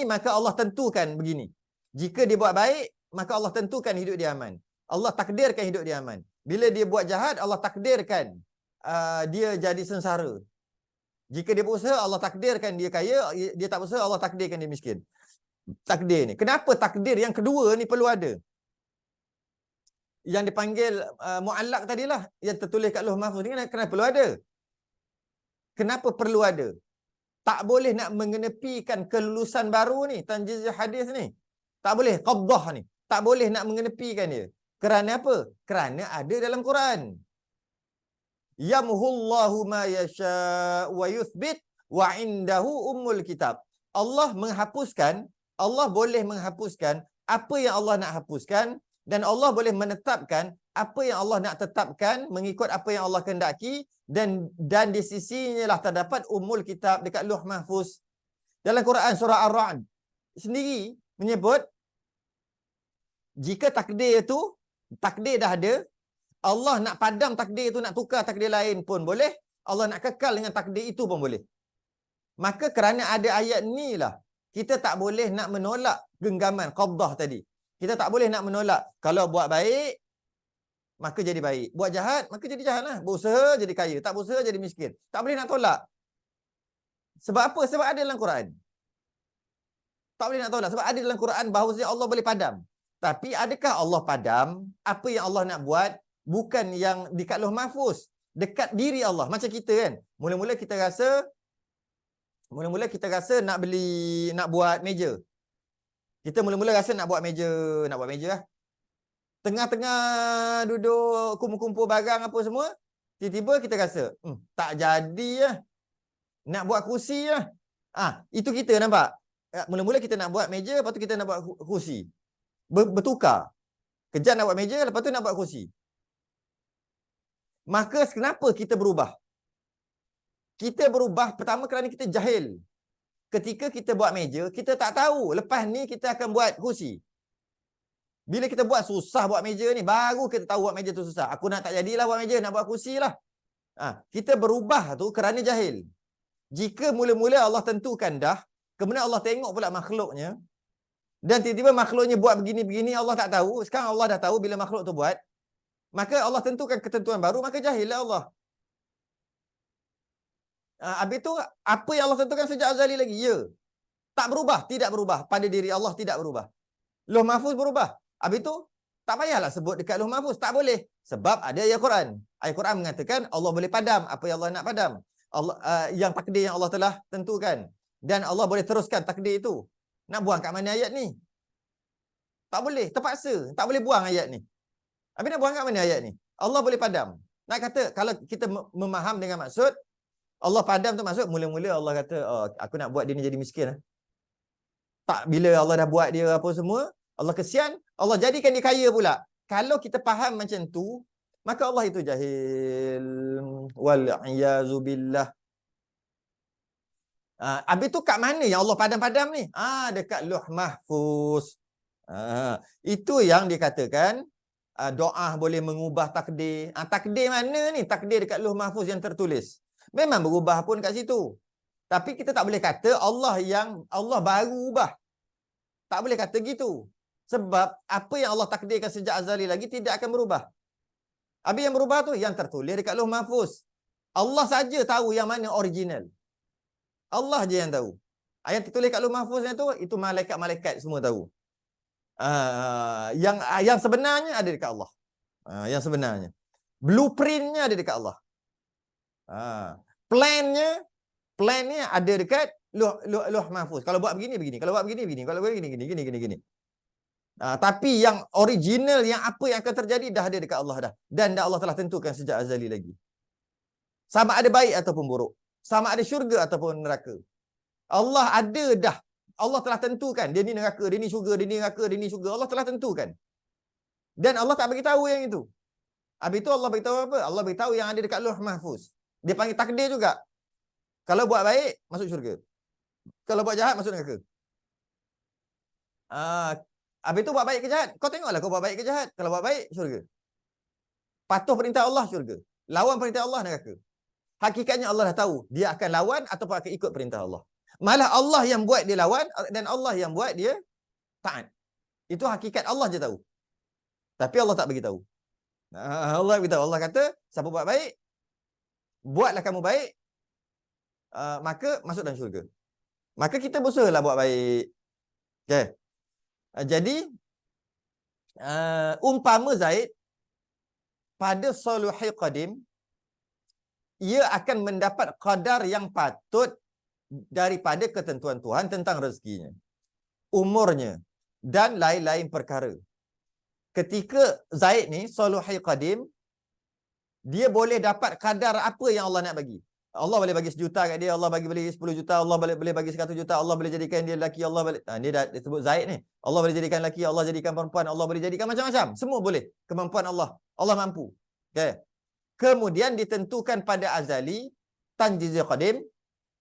maka Allah tentukan begini. Jika dia buat baik, maka Allah tentukan hidup dia aman. Allah takdirkan hidup dia aman. Bila dia buat jahat, Allah takdirkan dia jadi sengsara. Jika dia berusaha, Allah takdirkan dia kaya. Dia tak berusaha, Allah takdirkan dia miskin. Takdir ni. Kenapa takdir yang kedua ni perlu ada? Yang dipanggil mu'allaq tadilah, yang tertulis kat Lauh Mahfuz ni, kenapa perlu ada? Kenapa perlu ada? Tak boleh nak mengenepikan kelulusan baru ni, tanjiz hadis ni. Tak boleh, qabdah ni. Tak boleh nak mengenepikan dia. Kerana apa? Kerana ada dalam Quran. Yamhullahu ma yasha wa yuthbit wa indahu ummul kitab. Allah menghapuskan, Allah boleh menghapuskan apa yang Allah nak hapuskan, dan Allah boleh menetapkan apa yang Allah nak tetapkan mengikut apa yang Allah kehendaki, dan di sisinya lah terdapat ummul kitab dekat Lauh Mahfuz. Dalam Quran surah Ar-Ra'd sendiri menyebut jika takdir dah ada, Allah nak padam takdir itu, nak tukar takdir lain pun boleh. Allah nak kekal dengan takdir itu pun boleh. Maka kerana ada ayat ni lah, kita tak boleh nak menolak genggaman qabdah tadi. Kita tak boleh nak menolak. Kalau buat baik, maka jadi baik. Buat jahat, maka jadi jahat lah. Berusaha jadi kaya. Tak berusaha jadi miskin. Tak boleh nak tolak. Sebab apa? Sebab ada dalam Quran. Tak boleh nak tolak. Sebab ada dalam Quran bahawa Allah boleh padam. Tapi adakah Allah padam? Apa yang Allah nak buat bukan yang dekat Lauh Mahfuz. Dekat diri Allah. Macam kita kan. Mula-mula kita rasa nak buat meja. Kita mula-mula rasa nak buat meja lah. Tengah-tengah duduk kumpul-kumpul barang apa semua, tiba-tiba kita rasa, tak jadi lah. Nak buat kursi lah. Itu kita nampak. Mula-mula kita nak buat meja, lepas tu kita nak buat kursi. Bertukar. Kejap nak buat meja, lepas tu nak buat kursi. Maka kenapa kita berubah? Kita berubah pertama kerana kita jahil. Ketika kita buat meja, kita tak tahu lepas ni kita akan buat kursi. Bila kita buat susah buat meja ni, baru kita tahu buat meja tu susah. Aku nak tak jadilah buat meja, nak buat kursi lah. Kita berubah tu kerana jahil. Jika mula-mula Allah tentukan dah, kemudian Allah tengok pula makhluknya, dan tiba-tiba makhluknya buat begini-begini, Allah tak tahu. Sekarang Allah dah tahu bila makhluk tu buat. Maka Allah tentukan ketentuan baru, maka jahil lah Allah. Habis tu, apa yang Allah tentukan sejak azali lagi? Ya. Tak berubah, tidak berubah. Pada diri Allah tidak berubah. Lauh Mahfuz berubah. Habis tu, tak payahlah sebut dekat Lauh Mahfuz. Tak boleh. Sebab ada ayat Quran. Ayat Quran mengatakan Allah boleh padam apa yang Allah nak padam. Allah, yang takdir yang Allah telah tentukan. Dan Allah boleh teruskan takdir itu. Nak buang kat mana ayat ni? Tak boleh. Terpaksa. Tak boleh buang ayat ni. Habis nak buang kat mana ayat ni? Allah boleh padam. Nak kata, kalau kita memaham dengan maksud, Allah padam tu maksud, mula-mula Allah kata, aku nak buat dia ni jadi miskin. Tak, bila Allah dah buat dia apa semua, Allah kesian, Allah jadikan dia kaya pula. Kalau kita faham macam tu, maka Allah itu jahil. Wal'iyazubillah. Habis tu kat mana yang Allah padam-padam ni? Dekat Lauh Mahfuz. Itu yang dikatakan, doa boleh mengubah takdir. Takdir mana ni? Takdir dekat Lauh Mahfuz yang tertulis. Memang berubah pun kat situ. Tapi kita tak boleh kata Allah baru ubah. Tak boleh kata gitu. Sebab apa yang Allah takdirkan sejak azali lagi tidak akan berubah. Habis yang berubah tu yang tertulis dekat Lauh Mahfuz. Allah saja tahu yang mana original. Allah je yang tahu. Yang tertulis kat Lauh Mahfuz tu, itu malaikat-malaikat semua tahu. Yang sebenarnya ada dekat Allah. Yang sebenarnya. Blueprintnya ada dekat Allah. Plannya ada dekat Lauh Mahfuz. Kalau buat begini, begini. Kalau buat begini, begini. Kalau buat begini, gini. Tapi yang original, yang apa yang akan terjadi, dah ada dekat Allah dah. Dan Allah telah tentukan sejak azali lagi. Sama ada baik ataupun buruk. Sama ada syurga ataupun neraka. Allah ada dah. Allah telah tentukan. Dia ni neraka, dia ni syurga, dia ni neraka, dia ni syurga. Allah telah tentukan. Dan Allah tak bagi tahu yang itu. Habis itu Allah beritahu apa? Allah beritahu yang ada dekat Lauh Mahfuz. Dia panggil takdir juga. Kalau buat baik, masuk syurga. Kalau buat jahat, masuk neraka. Habis itu buat baik ke jahat? Kau tengoklah kau buat baik ke jahat. Kalau buat baik, syurga. Patuh perintah Allah, syurga. Lawan perintah Allah, neraka. Hakikatnya Allah dah tahu. Dia akan lawan ataupun akan ikut perintah Allah. Malah Allah yang buat dia lawan dan Allah yang buat dia taat. Itu hakikat Allah je tahu. Tapi Allah tak bagi tahu. Allah beritahu. Allah kata, siapa buat baik, buatlah kamu baik, maka masuk dalam syurga. Maka kita berusahalah buat baik. Okay. Jadi, umpama Zaid, pada Soluhi Qadim, ia akan mendapat qadar yang patut daripada ketentuan Tuhan tentang rezekinya, umurnya, dan lain-lain perkara. Ketika Zaid ni, Soluhi Qadim, dia boleh dapat kadar apa yang Allah nak bagi. Allah boleh bagi 1 juta kat dia, Allah bagi 10 juta, Allah boleh bagi 100 juta, Allah boleh jadikan dia lelaki, Allah boleh, dia dah disebut Zaid ni. Allah boleh jadikan lelaki, Allah jadikan perempuan, Allah boleh jadikan macam-macam. Semua boleh. Kemampuan Allah. Allah mampu. Okay. Kemudian ditentukan pada azali, tanjiz qadim,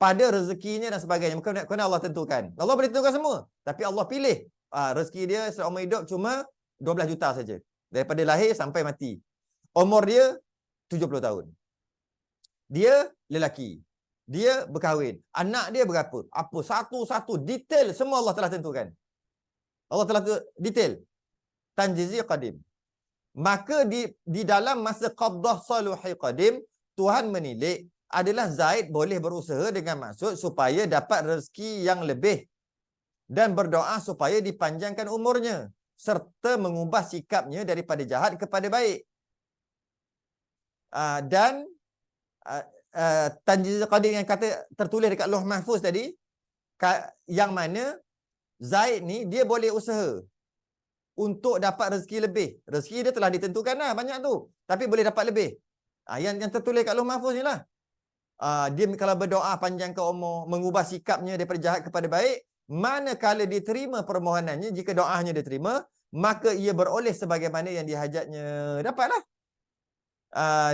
pada rezekinya dan sebagainya. Kerana Allah tentukan. Allah boleh tentukan semua. Tapi Allah pilih. Rezeki dia selama hidup cuma 12 juta saja. Daripada lahir sampai mati. Umur dia 70 tahun. Dia lelaki. Dia berkahwin. Anak dia berapa? Apa? Satu-satu. Detail semua Allah telah tentukan. Allah telah detail. Tanjiz qadim. Maka di dalam masa qabdah saluhi qadim, Tuhan menilik adalah Zaid boleh berusaha dengan maksud supaya dapat rezeki yang lebih dan berdoa supaya dipanjangkan umurnya serta mengubah sikapnya daripada jahat kepada baik. Dan Tanjiz Qadir yang kata tertulis dekat Lauh Mahfuz tadi, yang mana Zaid ni dia boleh usaha untuk dapat rezeki lebih. Rezeki dia telah ditentukan lah banyak tu, tapi boleh dapat lebih. Yang tertulis kat Lauh Mahfuz ni lah. Dia kalau berdoa panjangkan umur, mengubah sikapnya daripada jahat kepada baik, manakala diterima permohonannya, jika doanya diterima, maka ia beroleh sebagaimana yang dihajatnya. Dapatlah.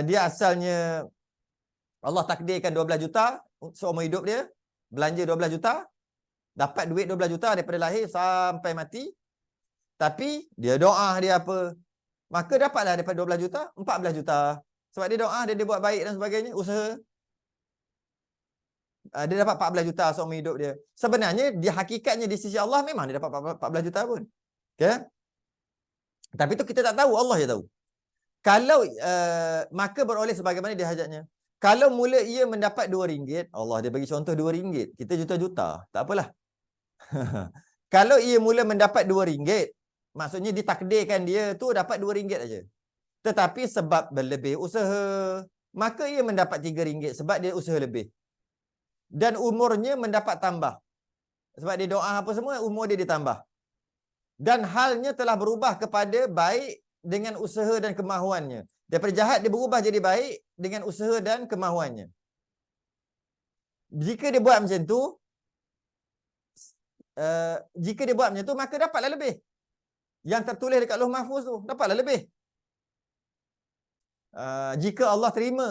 Dia asalnya Allah takdirkan 12 juta seumur hidup dia, belanja 12 juta, dapat duit 12 juta daripada lahir sampai mati. Tapi dia doa dia apa? Maka dapatlah daripada 12 juta, 14 juta. Sebab dia doa, dia buat baik dan sebagainya, usaha. Dia dapat 14 juta seumur hidup dia. Sebenarnya, dia hakikatnya di sisi Allah memang dia dapat 14 juta pun. Okay? Tapi tu kita tak tahu, Allah je tahu. Kalau, maka beroleh sebagaimana dia hajatnya. Kalau mula ia mendapat RM2, Allah dia bagi contoh RM2, kita juta-juta, tak apalah. Kalau ia mula mendapat RM2, maksudnya ditakdirkan dia tu dapat RM2 aja. Tetapi sebab berlebih usaha, maka ia mendapat RM3 sebab dia usaha lebih. Dan umurnya mendapat tambah. Sebab dia doa apa semua, umur dia ditambah. Dan halnya telah berubah kepada baik dengan usaha dan kemahuannya. Daripada jahat dia berubah jadi baik dengan usaha dan kemahuannya. Jika dia buat macam tu, maka dapatlah lebih. Yang tertulis dekat Lauh Mahfuz tu, dapatlah lebih. Jika Allah terima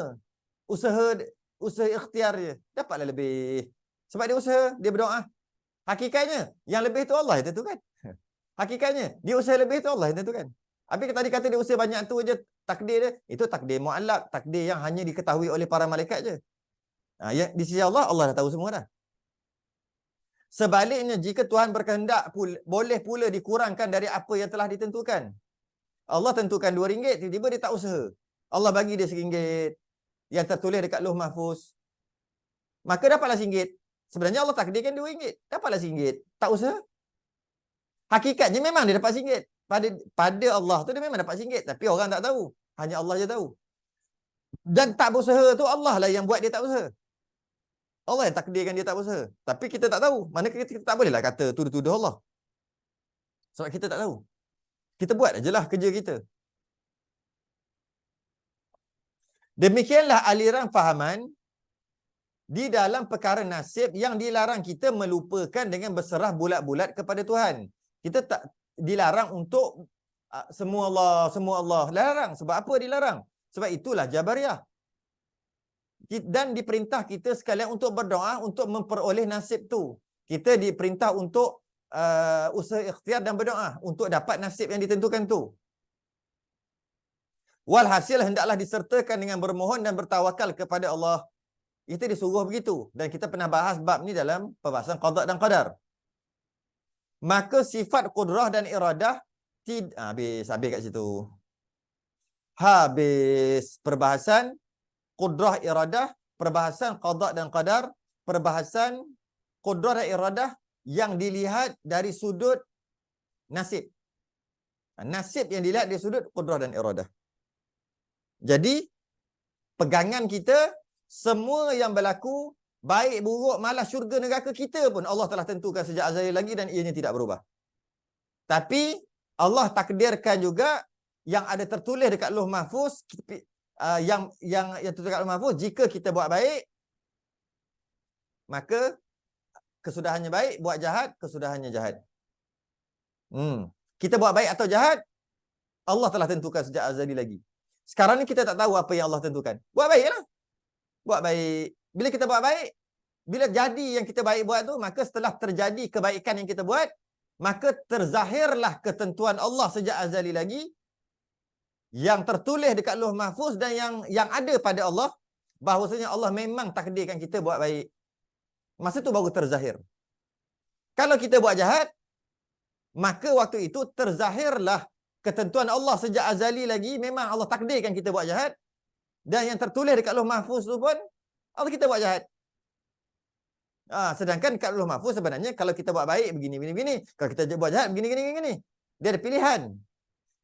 usaha ikhtiar dia, dapatlah lebih. Sebab dia usaha, dia berdoa. Hakikatnya, yang lebih tu Allah yang tentukan. Hakikatnya, dia usaha lebih tu Allah yang tentukan. Habis tadi kata dia usaha banyak tu je, takdir dia, itu takdir mu'allaq, takdir yang hanya diketahui oleh para malaikat je. Yang di sisi Allah, Allah dah tahu semua dah. Sebaliknya, jika Tuhan berkehendak, boleh pula dikurangkan dari apa yang telah ditentukan. Allah tentukan RM2, tiba-tiba dia tak usaha. Allah bagi dia RM1 yang tertulis dekat Lauh Mahfuz. Maka dapatlah RM1. Sebenarnya Allah takdirkan RM2, dapatlah RM1. Tak usaha. Hakikatnya memang dia dapat RM1. Pada Allah tu dia memang dapat RM1, tapi orang tak tahu. Hanya Allah je tahu. Dan tak berusaha tu Allah lah yang buat dia tak usaha. Allah yang takdirkan dia tak berusaha. Tapi kita tak tahu. Mana kita tak bolehlah kata tuduh-tuduh Allah. Sebab kita tak tahu. Kita buat ajalah kerja kita. Demikianlah aliran fahaman di dalam perkara nasib yang dilarang kita melupakan dengan berserah bulat-bulat kepada Tuhan. Kita tak dilarang untuk semua Allah. Larang. Sebab apa dilarang? Sebab itulah Jabariyah. Dan diperintah kita sekalian untuk berdoa untuk memperoleh nasib tu. Kita diperintah untuk usaha ikhtiar dan berdoa untuk dapat nasib yang ditentukan tu. Walhasil hendaklah disertakan dengan bermohon dan bertawakal kepada Allah. Kita disuruh begitu. Dan kita pernah bahas bab ni dalam perbahasan qada dan qadar. Maka sifat qudrah dan iradah habis kat situ. Habis perbahasan qudrah iradah, perbahasan qada dan qadar, perbahasan qudrah dan iradah yang dilihat dari sudut nasib. Nasib yang dilihat dari sudut qudrah dan iradah. Jadi pegangan kita semua yang berlaku baik buruk malah syurga neraka kita pun Allah telah tentukan sejak azal lagi dan ianya tidak berubah. Tapi Allah takdirkan juga yang ada tertulis dekat Lauh Mahfuz, yang tertulis dekat Lauh Mahfuz, jika kita buat baik maka kesudahannya baik, buat jahat kesudahannya jahat. Kita buat baik atau jahat Allah telah tentukan sejak azali lagi. Sekarang ni kita tak tahu apa yang Allah tentukan. Buat baiklah. Buat baik. Bila kita buat baik, bila jadi yang kita baik buat tu, maka setelah terjadi kebaikan yang kita buat, maka terzahirlah ketentuan Allah sejak azali lagi yang tertulis dekat Lauh Mahfuz dan yang ada pada Allah, bahawasanya Allah memang takdirkan kita buat baik. Masa tu baru terzahir. Kalau kita buat jahat, maka waktu itu terzahirlah ketentuan Allah sejak azali lagi, memang Allah takdirkan kita buat jahat. Dan yang tertulis dekat Lauh Mahfuz tu pun Allah kita buat jahat. Sedangkan dekat Lauh Mahfuz sebenarnya kalau kita buat baik begini. Kalau kita buat jahat begini. Dia ada pilihan.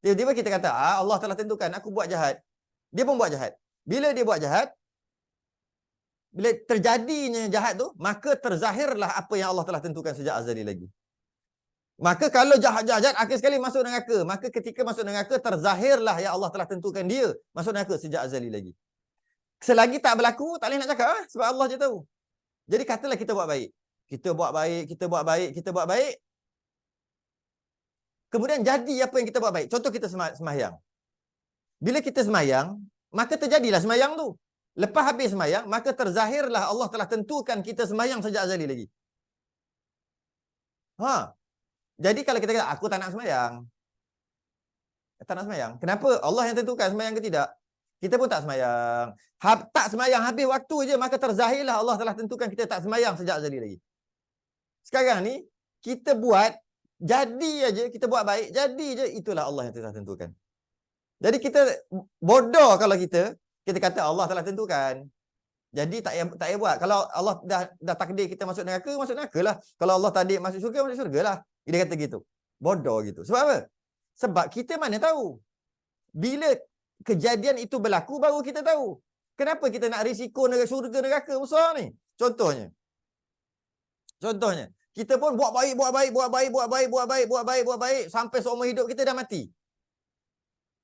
Tiba-tiba kita kata, Allah telah tentukan aku buat jahat. Dia pun buat jahat. Bila dia buat jahat, bila terjadinya jahat tu, maka terzahirlah apa yang Allah telah tentukan sejak azali lagi. Maka kalau jahat-jahat akhir sekali masuk neraka, maka ketika masuk neraka terzahirlah yang Allah telah tentukan dia masuk neraka sejak azali lagi. Selagi tak berlaku, tak boleh nak cakap sebab Allah je tahu. Jadi katalah kita buat baik. Kita buat baik. Kemudian jadi apa yang kita buat baik. Contoh kita semayang. Bila kita semayang, maka terjadilah semayang tu. Lepas habis semayang, maka terzahirlah Allah telah tentukan kita semayang sejak azali lagi. Jadi kalau kita kata, aku tak nak semayang. Tak nak semayang. Kenapa? Allah yang tentukan semayang ke tidak? Kita pun tak semayang. Tak semayang habis waktu je, maka terzahirlah Allah telah tentukan kita tak semayang sejak azali lagi. Sekarang ni, kita buat, jadi aja, kita buat baik, jadi je, itulah Allah yang telah tentukan. Jadi kita bodoh kalau kita kata Allah telah tentukan. Jadi tak payah buat. Kalau Allah dah takdir kita masuk neraka lah. Kalau Allah takdir masuk syurga lah. Dia kata gitu. Bodoh gitu. Sebab apa? Sebab kita mana tahu. Bila kejadian itu berlaku, baru kita tahu. Kenapa kita nak risiko syurga neraka besar ni? Contohnya. Kita pun buat baik sampai seumur hidup kita dah mati.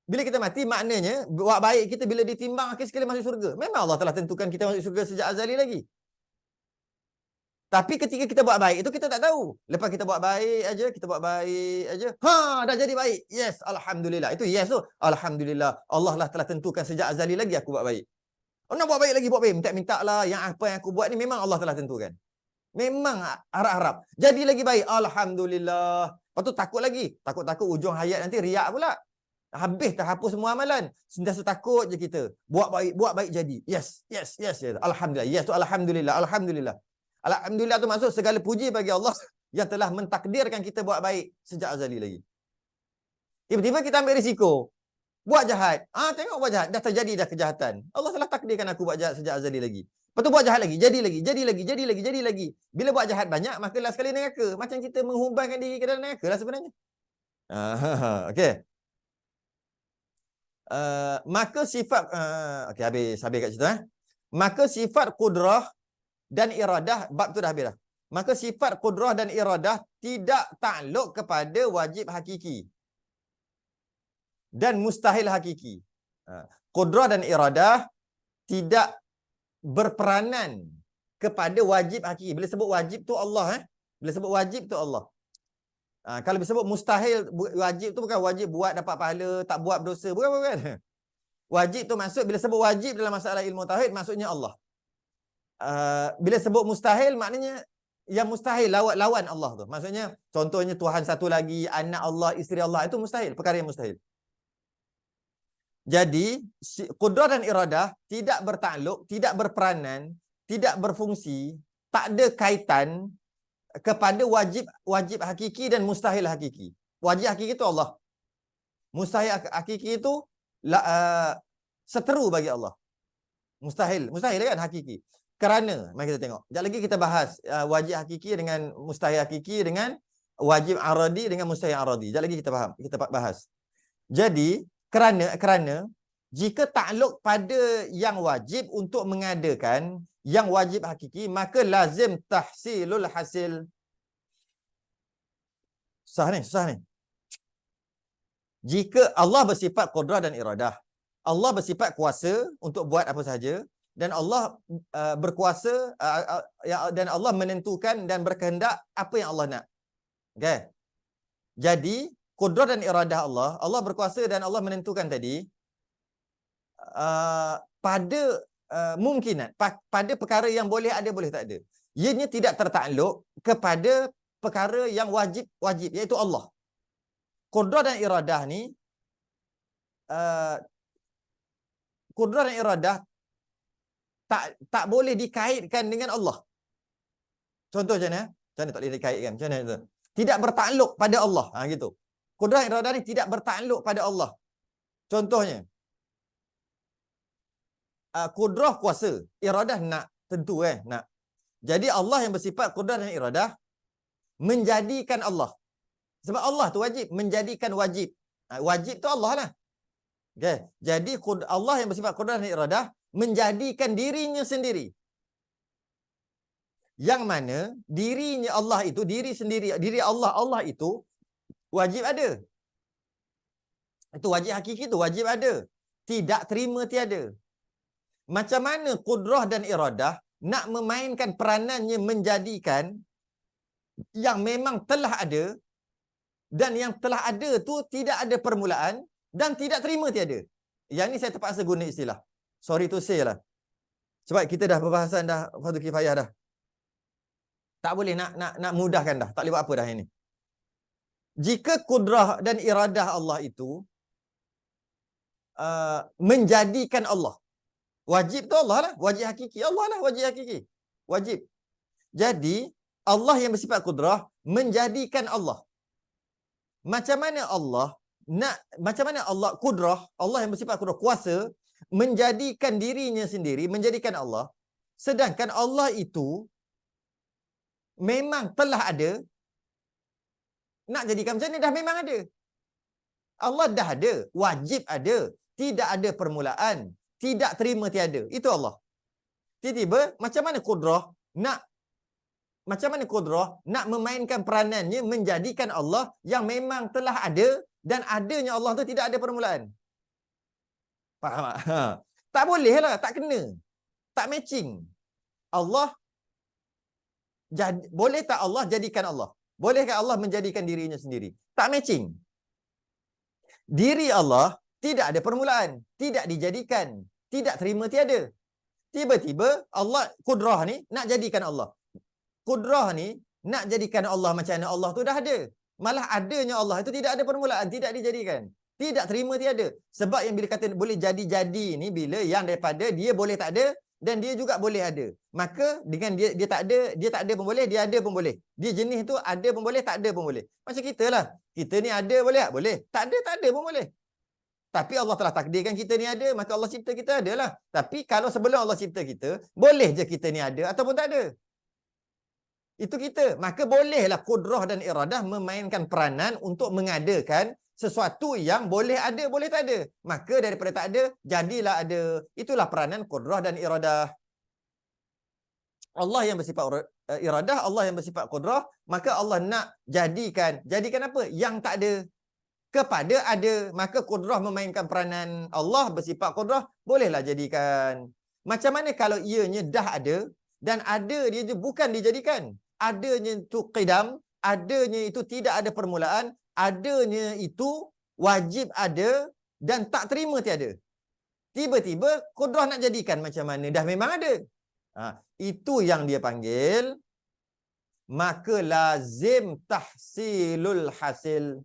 Bila kita mati, maknanya buat baik kita bila ditimbang akhir sekali masuk syurga. Memang Allah telah tentukan kita masuk syurga sejak azali lagi. Tapi ketika kita buat baik itu kita tak tahu. Lepas kita buat baik aja. Dah jadi baik. Yes, alhamdulillah. Itu yes tu. Alhamdulillah. Allah lah telah tentukan sejak azali lagi aku buat baik. Nak buat baik lagi, minta lah. Yang apa yang aku buat ni memang Allah telah tentukan. Memang harap-harap. Jadi lagi baik. Alhamdulillah. Lepas tu takut lagi. Takut ujung hayat nanti riak pula. Habis terhapus semua amalan. Sentiasa takut je kita. Buat baik jadi. Yes. Alhamdulillah. Yes tu alhamdulillah. Alhamdulillah tu maksud segala puji bagi Allah yang telah mentakdirkan kita buat baik sejak azali lagi. Tiba-tiba kita ambil risiko. Buat jahat. Tengok buat jahat. Dah terjadi dah kejahatan. Allah telah takdirkan aku buat jahat sejak azali lagi. Lepas tu buat jahat lagi. Jadi lagi. Bila buat jahat banyak, maka last sekali neraka. Macam kita menghubungkan diri ke dalam neraka lah sebenarnya. Okey. Maka sifat habis kat situ Maka sifat qudrah dan iradah, bab tu dah habis dah. Maka sifat qudrah dan iradah tidak takluk kepada wajib hakiki dan mustahil hakiki. Qudrah dan iradah tidak berperanan kepada wajib hakiki. Bila sebut wajib tu Allah kalau disebut mustahil, wajib tu bukan wajib buat dapat pahala, tak buat berdosa, bukan. Wajib tu maksud, bila sebut wajib dalam masalah ilmu tauhid, maksudnya Allah. Bila sebut mustahil, maknanya yang mustahil, lawan Allah tu. Maksudnya, contohnya Tuhan satu lagi, anak Allah, isteri Allah, itu mustahil, perkara yang mustahil. Jadi, qudrah dan iradah tidak bertakluk, tidak berperanan, tidak berfungsi, tak ada kaitan kepada wajib hakiki dan mustahil hakiki. Wajib hakiki itu Allah. Mustahil hakiki itu seteru bagi Allah. Mustahil kan hakiki. Kerana, mari kita tengok. Sekejap lagi kita bahas wajib hakiki dengan mustahil hakiki dengan wajib aradi dengan mustahil aradi. Sekejap lagi kita bahas. Jadi, kerana jika takluk pada yang wajib untuk mengadakan yang wajib hakiki, maka lazim tahsilul hasil. Susah ni. Jika Allah bersifat qudrah dan iradah, Allah bersifat kuasa untuk buat apa sahaja, dan Allah berkuasa dan Allah menentukan dan berkehendak apa yang Allah nak. Okay? Jadi, qudrah dan iradah Allah berkuasa dan Allah menentukan tadi pada mungkinat, pada perkara yang boleh ada, boleh tak ada. Ianya tidak tertakluk kepada perkara yang wajib, iaitu Allah. Qudrah dan iradah ni, qudrah dan iradah tak boleh dikaitkan dengan Allah. Contoh macam mana? Macam mana tak boleh dikaitkan? Macam mana? Tidak bertakluk pada Allah. Gitu. Kudrah iradah ni tidak bertakluk pada Allah. Contohnya, kudrah kuasa, iradah nak, tentu nak. Jadi Allah yang bersifat kudrah dan iradah menjadikan Allah. Sebab Allah tu wajib, menjadikan wajib. Wajib tu Allah lah. Okay. Jadi Allah yang bersifat kudrah dan iradah menjadikan dirinya sendiri. Yang mana dirinya Allah itu, diri sendiri, diri Allah itu wajib ada. Itu wajib hakiki tu, wajib ada. Tidak terima tiada. Macam mana kudrah dan iradah nak memainkan peranannya menjadikan yang memang telah ada, dan yang telah ada tu tidak ada permulaan dan tidak terima tiada. Yang ni saya terpaksa guna istilah. Sorry to say lah. Sebab kita dah perbahasan dah fardu kifayah dah. Tak boleh nak mudahkan dah. Tak boleh buat apa dah ini. Jika kudrah dan iradah Allah itu menjadikan Allah. Wajib tu Allah lah. Wajib hakiki. Allah lah wajib hakiki. Wajib. Jadi, Allah yang bersifat kudrah menjadikan Allah. Macam mana Allah kudrah, Allah yang bersifat kudrah, kuasa, menjadikan dirinya sendiri, menjadikan Allah. Sedangkan Allah itu memang telah ada. Nak jadikan macam ni dah memang ada. Allah dah ada, wajib ada, tidak ada permulaan, tidak terima tiada. Itu Allah. Tiba-tiba macam mana kudrah nak memainkan peranannya menjadikan Allah yang memang telah ada, dan adanya Allah tu tidak ada permulaan. Faham tak? Tak boleh lah, tak kena. Tak matching. Allah boleh tak Allah jadikan Allah? Bolehkah Allah menjadikan dirinya sendiri? Tak matching. Diri Allah tidak ada permulaan, tidak dijadikan, tidak terima tiada. Tiba-tiba Allah kudrah ni nak jadikan Allah. Kudrah ni nak jadikan Allah macam mana Allah tu dah ada. Malah adanya Allah itu tidak ada permulaan, tidak dijadikan. Tidak terima tiada. Sebab yang bila kata boleh jadi-jadi ni, bila yang daripada dia boleh tak ada dan dia juga boleh ada. Maka dengan dia tak ada pun boleh, dia ada pun boleh. Dia jenis tu ada pun boleh, tak ada pun boleh. Macam kita lah. Kita ni ada boleh tak? Boleh. Tak ada pun boleh. Tapi Allah telah takdirkan kita ni ada, maka Allah cipta kita ada lah. Tapi kalau sebelum Allah cipta kita, boleh je kita ni ada ataupun tak ada. Itu kita. Maka bolehlah kudrah dan iradah memainkan peranan untuk mengadakan sesuatu yang boleh ada, boleh tak ada. Maka daripada tak ada, jadilah ada. Itulah peranan kudrah dan iradah. Allah yang bersifat iradah, Allah yang bersifat kudrah, maka Allah nak jadikan apa? Yang tak ada kepada ada. Maka kudrah memainkan peranan Allah bersifat kudrah, bolehlah jadikan. Macam mana kalau ianya dah ada, dan ada dia je bukan dijadikan. Adanya itu qidam, adanya itu tidak ada permulaan, adanya itu wajib ada dan tak terima tiada. Tiba-tiba kudrah nak jadikan macam mana? Dah memang ada. Itu yang dia panggil maka lazim tahsilul hasil.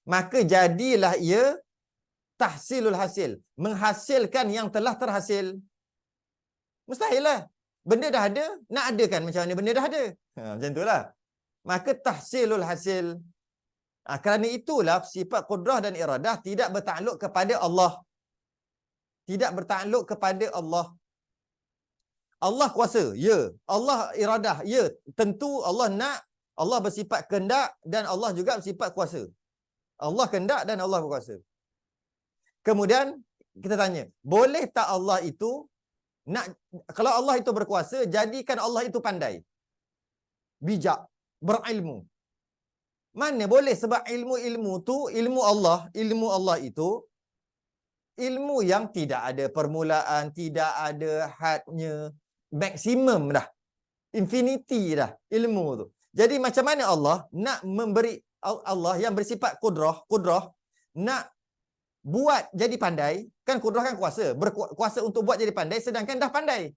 Maka jadilah ia tahsilul hasil, menghasilkan yang telah terhasil. Mustahil lah. Benda dah ada, nak adakan macam mana benda dah ada. Macam itulah. Maka tahsilul hasil. Kerana itulah sifat kudrah dan iradah tidak bertakluk kepada Allah. Tidak bertakluk kepada Allah. Allah kuasa, ya. Allah iradah, ya. Tentu Allah nak, Allah bersifat kehendak dan Allah juga bersifat kuasa. Allah kehendak dan Allah berkuasa. Kemudian kita tanya, boleh tak Allah itu nak, kalau Allah itu berkuasa, jadikan Allah itu pandai, bijak, berilmu? Mana boleh, sebab ilmu tu, ilmu Allah itu ilmu yang tidak ada permulaan, tidak ada hadnya, maksimum dah, infinity dah ilmu tu. Jadi macam mana Allah nak memberi, Allah yang bersifat kudrah nak buat jadi pandai? Kan kudrah kan kuasa, berkuasa untuk buat jadi pandai, sedangkan dah pandai.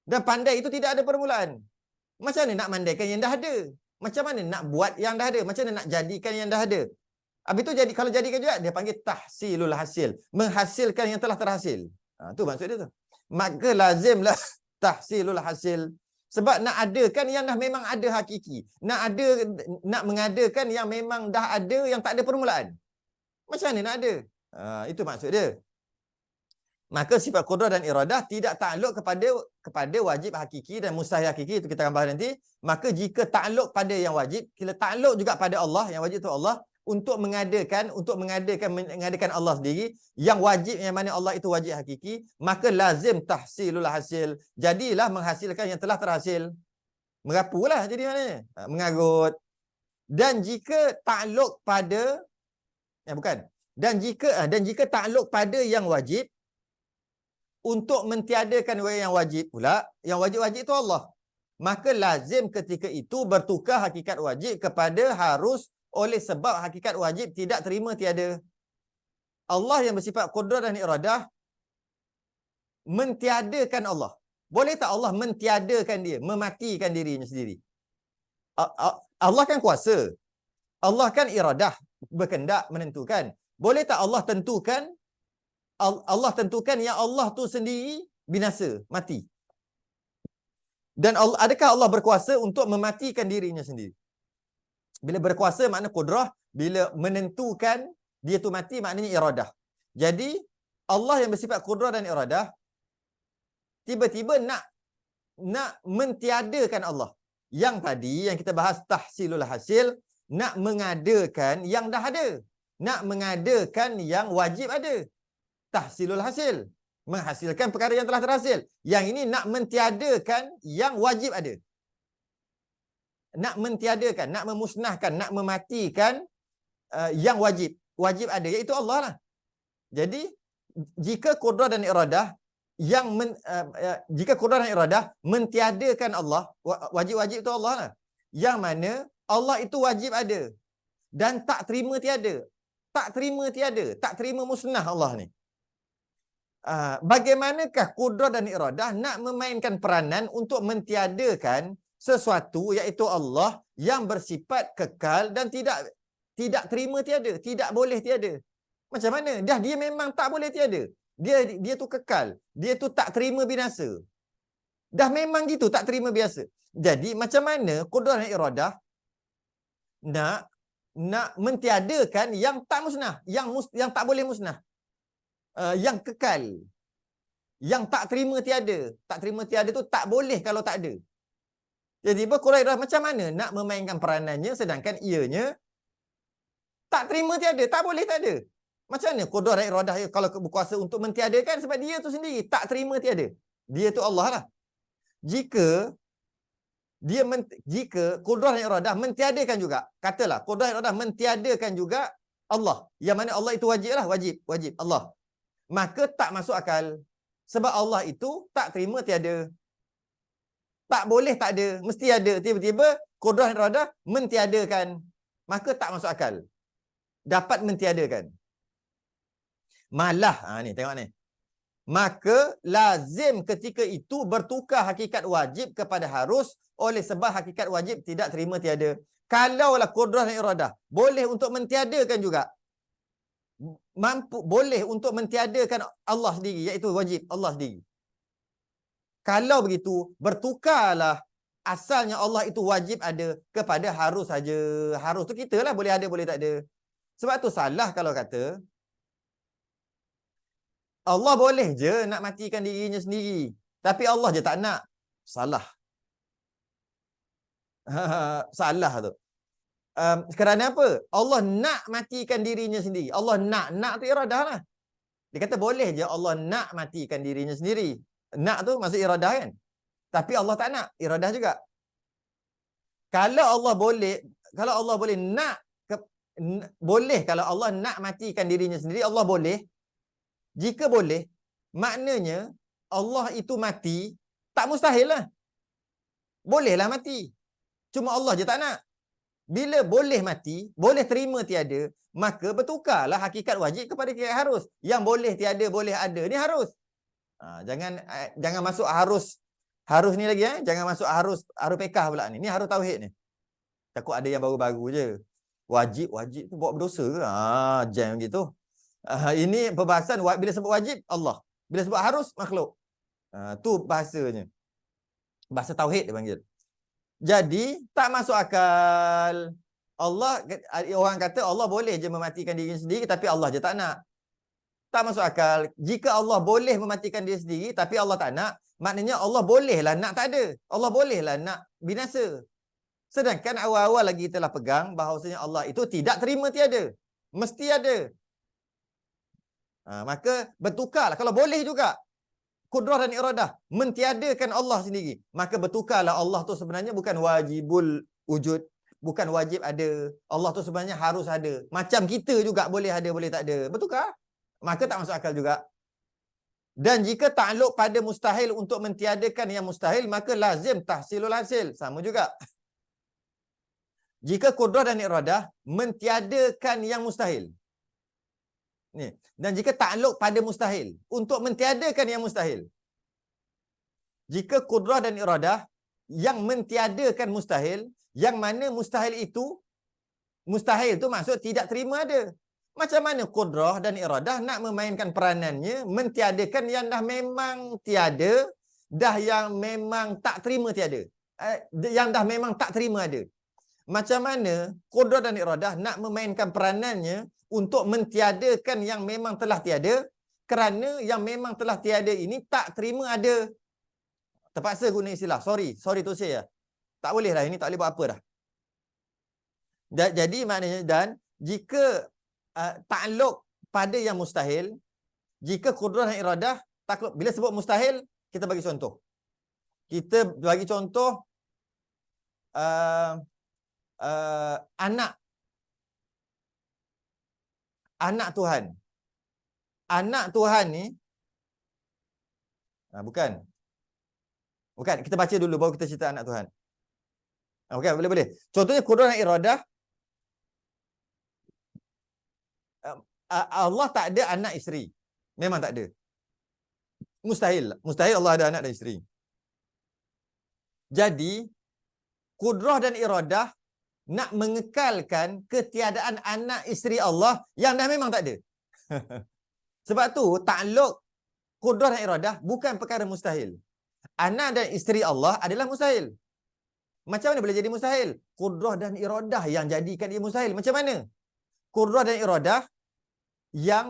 Dan pandai itu tidak ada permulaan. Macam mana nak mandaikan yang dah ada? Macam mana nak buat yang dah ada? Macam mana nak jadikan yang dah ada? Habis tu jadi, kalau jadikan juga dia panggil tahsilul hasil, menghasilkan yang telah terhasil. Tu maksud dia tu. Maka lazimlah tahsilul hasil, Sebab nak adakan yang dah memang ada hakiki. Nak mengadakan yang memang dah ada yang tak ada permulaan. Macam mana nak ada? Itu maksud dia. Maka sifat qudrah dan iradah tidak takluk kepada wajib hakiki dan mustahil hakiki, itu kita akan bahas nanti. Maka jika takluk pada yang wajib, kita takluk juga pada Allah, yang wajib itu Allah, untuk mengadakan Allah sendiri, yang wajib yang mana Allah itu wajib hakiki, maka lazim tahsilul hasil. Jadilah menghasilkan yang telah terhasil. Merapulah jadi mana? Mengarut. Dan jika takluk pada dan jika takluk pada yang wajib untuk mentiadakan yang wajib pula, yang wajib-wajib itu Allah, maka lazim ketika itu bertukar hakikat wajib kepada harus, oleh sebab hakikat wajib tidak terima tiada. Allah yang bersifat qudrah dan iradah mentiadakan Allah. Boleh tak Allah mentiadakan dia, mematikan dirinya sendiri? Allah kan kuasa. Allah kan iradah, berkendak, menentukan. Boleh tak Allah tentukan yang Allah tu sendiri binasa, mati? Dan adakah Allah berkuasa untuk mematikan dirinya sendiri? Bila berkuasa makna qudrah, bila menentukan dia tu mati maknanya iradah. Jadi Allah yang bersifat qudrah dan iradah tiba-tiba nak mentiadakan Allah. Yang tadi yang kita bahas tahsilul hasil, nak mengadakan yang dah ada. Nak mengadakan yang wajib ada. Tahsilul hasil, menghasilkan perkara yang telah terhasil. Yang ini nak mentiadakan yang wajib ada. Nak mentiadakan, nak memusnahkan, nak mematikan yang wajib ada, iaitu Allah lah. Jadi jika qudrah dan iradah mentiadakan Allah, wajib-wajib itu Allah lah. Yang mana Allah itu wajib ada dan tak terima tiada. Tak terima musnah Allah ni. Bagaimanakah qudrah dan iradah nak memainkan peranan untuk mentiadakan sesuatu, iaitu Allah yang bersifat kekal dan tidak terima tiada, tidak boleh tiada. Macam mana? Dah dia memang tak boleh tiada. Dia tu kekal, dia tu tak terima binasa. Dah memang gitu, tak terima biasa. Jadi macam mana qudrah dan iradah nak mentiadakan yang tak musnah, yang tak boleh musnah, yang kekal, yang tak terima tiada. Tak terima tiada tu tak boleh kalau tak ada. Jadi qudrah iradah macam mana nak memainkan peranannya sedangkan ianya tak terima tiada, tak boleh tak ada. Macam mana qudrah dan iradah kalau berkuasa untuk mentiadakan, sebab dia tu sendiri tak terima tiada. Dia tu Allah lah. Jika qudrah dan iradah mentiadakan juga, katalah qudrah dan iradah mentiadakan juga Allah, yang mana Allah itu wajib lah, wajib Allah, maka tak masuk akal. Sebab Allah itu tak terima tiada. Tak boleh tak ada, mesti ada. Tiba-tiba qudrah dan iradah mentiadakan, maka tak masuk akal. Dapat mentiadakan. Malah, ni tengok ni. Maka lazim ketika itu bertukar hakikat wajib kepada harus, oleh sebab hakikat wajib tidak terima tiada. Kalaulah qudrah dan iradah boleh untuk mentiadakan juga, boleh untuk mentiadakan Allah sendiri, iaitu wajib Allah sendiri. Kalau begitu, bertukarlah asalnya Allah itu wajib ada kepada harus saja. Harus tu kita lah, boleh ada, boleh tak ada. Sebab tu salah kalau kata Allah boleh je nak matikan dirinya sendiri, tapi Allah je tak nak. Salah. Salah tu. Kerana apa? Allah nak matikan dirinya sendiri. Allah nak tu iradah lah. Dia kata boleh je Allah nak matikan dirinya sendiri. Nak tu maksud iradah kan? Tapi Allah tak nak, iradah juga. Kalau Allah boleh nak, boleh kalau Allah nak matikan dirinya sendiri, Allah boleh. Jika boleh, maknanya Allah itu mati tak mustahil lah. Bolehlah mati. Cuma Allah je tak nak. Bila boleh mati, boleh terima tiada, maka bertukarlah hakikat wajib kepada hakikat harus. Yang boleh tiada, boleh ada, ni harus. Jangan masuk harus ni lagi, jangan masuk harus pekah pula ni. Ni harus tauhid ni. Takut ada yang baru-baru je. Wajib tu buat berdosa ke? Jam gitu. Ini perbahasan bila sebut wajib Allah, bila sebut harus makhluk. Tu bahasanya. Bahasa tauhid dia panggil. Jadi tak masuk akal. Allah, orang kata Allah boleh je mematikan diri sendiri tapi Allah je tak nak. Tak masuk akal. Jika Allah boleh mematikan diri sendiri tapi Allah tak nak, maknanya Allah bolehlah nak tak ada. Allah bolehlah nak binasa. Sedangkan awal-awal lagi telah pegang bahawasanya Allah itu tidak terima tiada. Mesti ada. Maka bertukarlah. Kalau boleh juga kudrah dan iradah mentiadakan Allah sendiri, maka bertukarlah Allah tu sebenarnya bukan wajibul wujud, bukan wajib ada. Allah tu sebenarnya harus ada. Macam kita juga boleh ada, boleh tak ada. Bertukar. Maka tak masuk akal juga. Dan jika takluk pada mustahil untuk mentiadakan yang mustahil, maka lazim tahsilul hasil. Sama juga. Jika kudrah dan iradah mentiadakan yang mustahil. Ni. Dan jika takluk pada mustahil untuk mentiadakan yang mustahil. Jika kudrah dan iradah yang mentiadakan mustahil, yang mana mustahil itu, mustahil tu maksud tidak terima ada. Macam mana kudrah dan iradah nak memainkan peranannya mentiadakan yang dah memang tiada, dah yang memang tak terima tiada. Yang dah memang tak terima ada. Macam mana kudrah dan iradah nak memainkan peranannya untuk mentiadakan yang memang telah tiada, kerana yang memang telah tiada ini tak terima ada. Terpaksa guna istilah. Sorry tu saya. Tak boleh lah. Ini tak boleh buat apa dah. Jadi maknanya, dan jika takluk pada yang mustahil, jika kudrah dan iradah takluk, bila sebut mustahil, kita bagi contoh. Kita bagi contoh anak Tuhan. Anak Tuhan ni bukan, kita baca dulu baru kita cerita anak Tuhan. Okey, boleh. Contohnya kudrah dan iradah, Allah tak ada anak isteri. Memang tak ada. Mustahil Allah ada anak dan isteri. Jadi kudrah dan iradah nak mengekalkan ketiadaan anak isteri Allah yang dah memang tak ada. Sebab tu takluk kudrah dan iradah bukan perkara mustahil. Anak dan isteri Allah adalah mustahil. Macam mana boleh jadi mustahil? Kudrah dan iradah yang jadikan dia mustahil. Macam mana? Kudrah dan iradah yang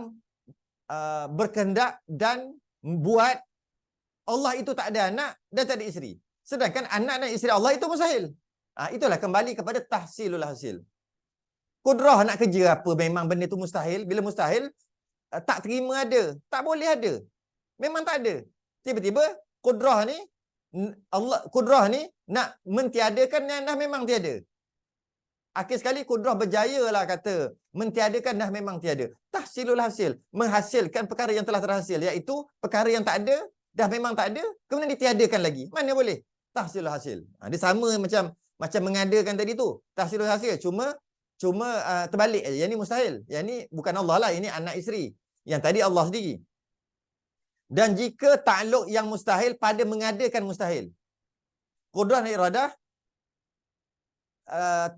berkehendak dan buat Allah itu tak ada anak dan tak ada isteri. Sedangkan anak dan isteri Allah itu mustahil. Itulah kembali kepada tahsilul hasil. Kudrah nak kerja apa, memang benda itu mustahil. Bila mustahil, tak terima ada. Tak boleh ada. Memang tak ada. Tiba-tiba kudrah ni, kudrah ni nak mentiadakan yang dah memang tiada. Akhir sekali kudrah berjaya lah kata mentiadakan dah memang tiada. Tahsilul hasil, menghasilkan perkara yang telah terhasil, iaitu perkara yang tak ada, dah memang tak ada, kemudian ditiadakan lagi. Mana boleh? Tahsilul hasil. Dia sama macam mengadakan tadi tu. Tahsilul hasil cuma terbalik aja. Yang ni mustahil. Yang ni bukan Allah lah, ini anak isteri. Yang tadi Allah sendiri. Dan jika takluk yang mustahil pada mengadakan mustahil. Kudrah dan iradah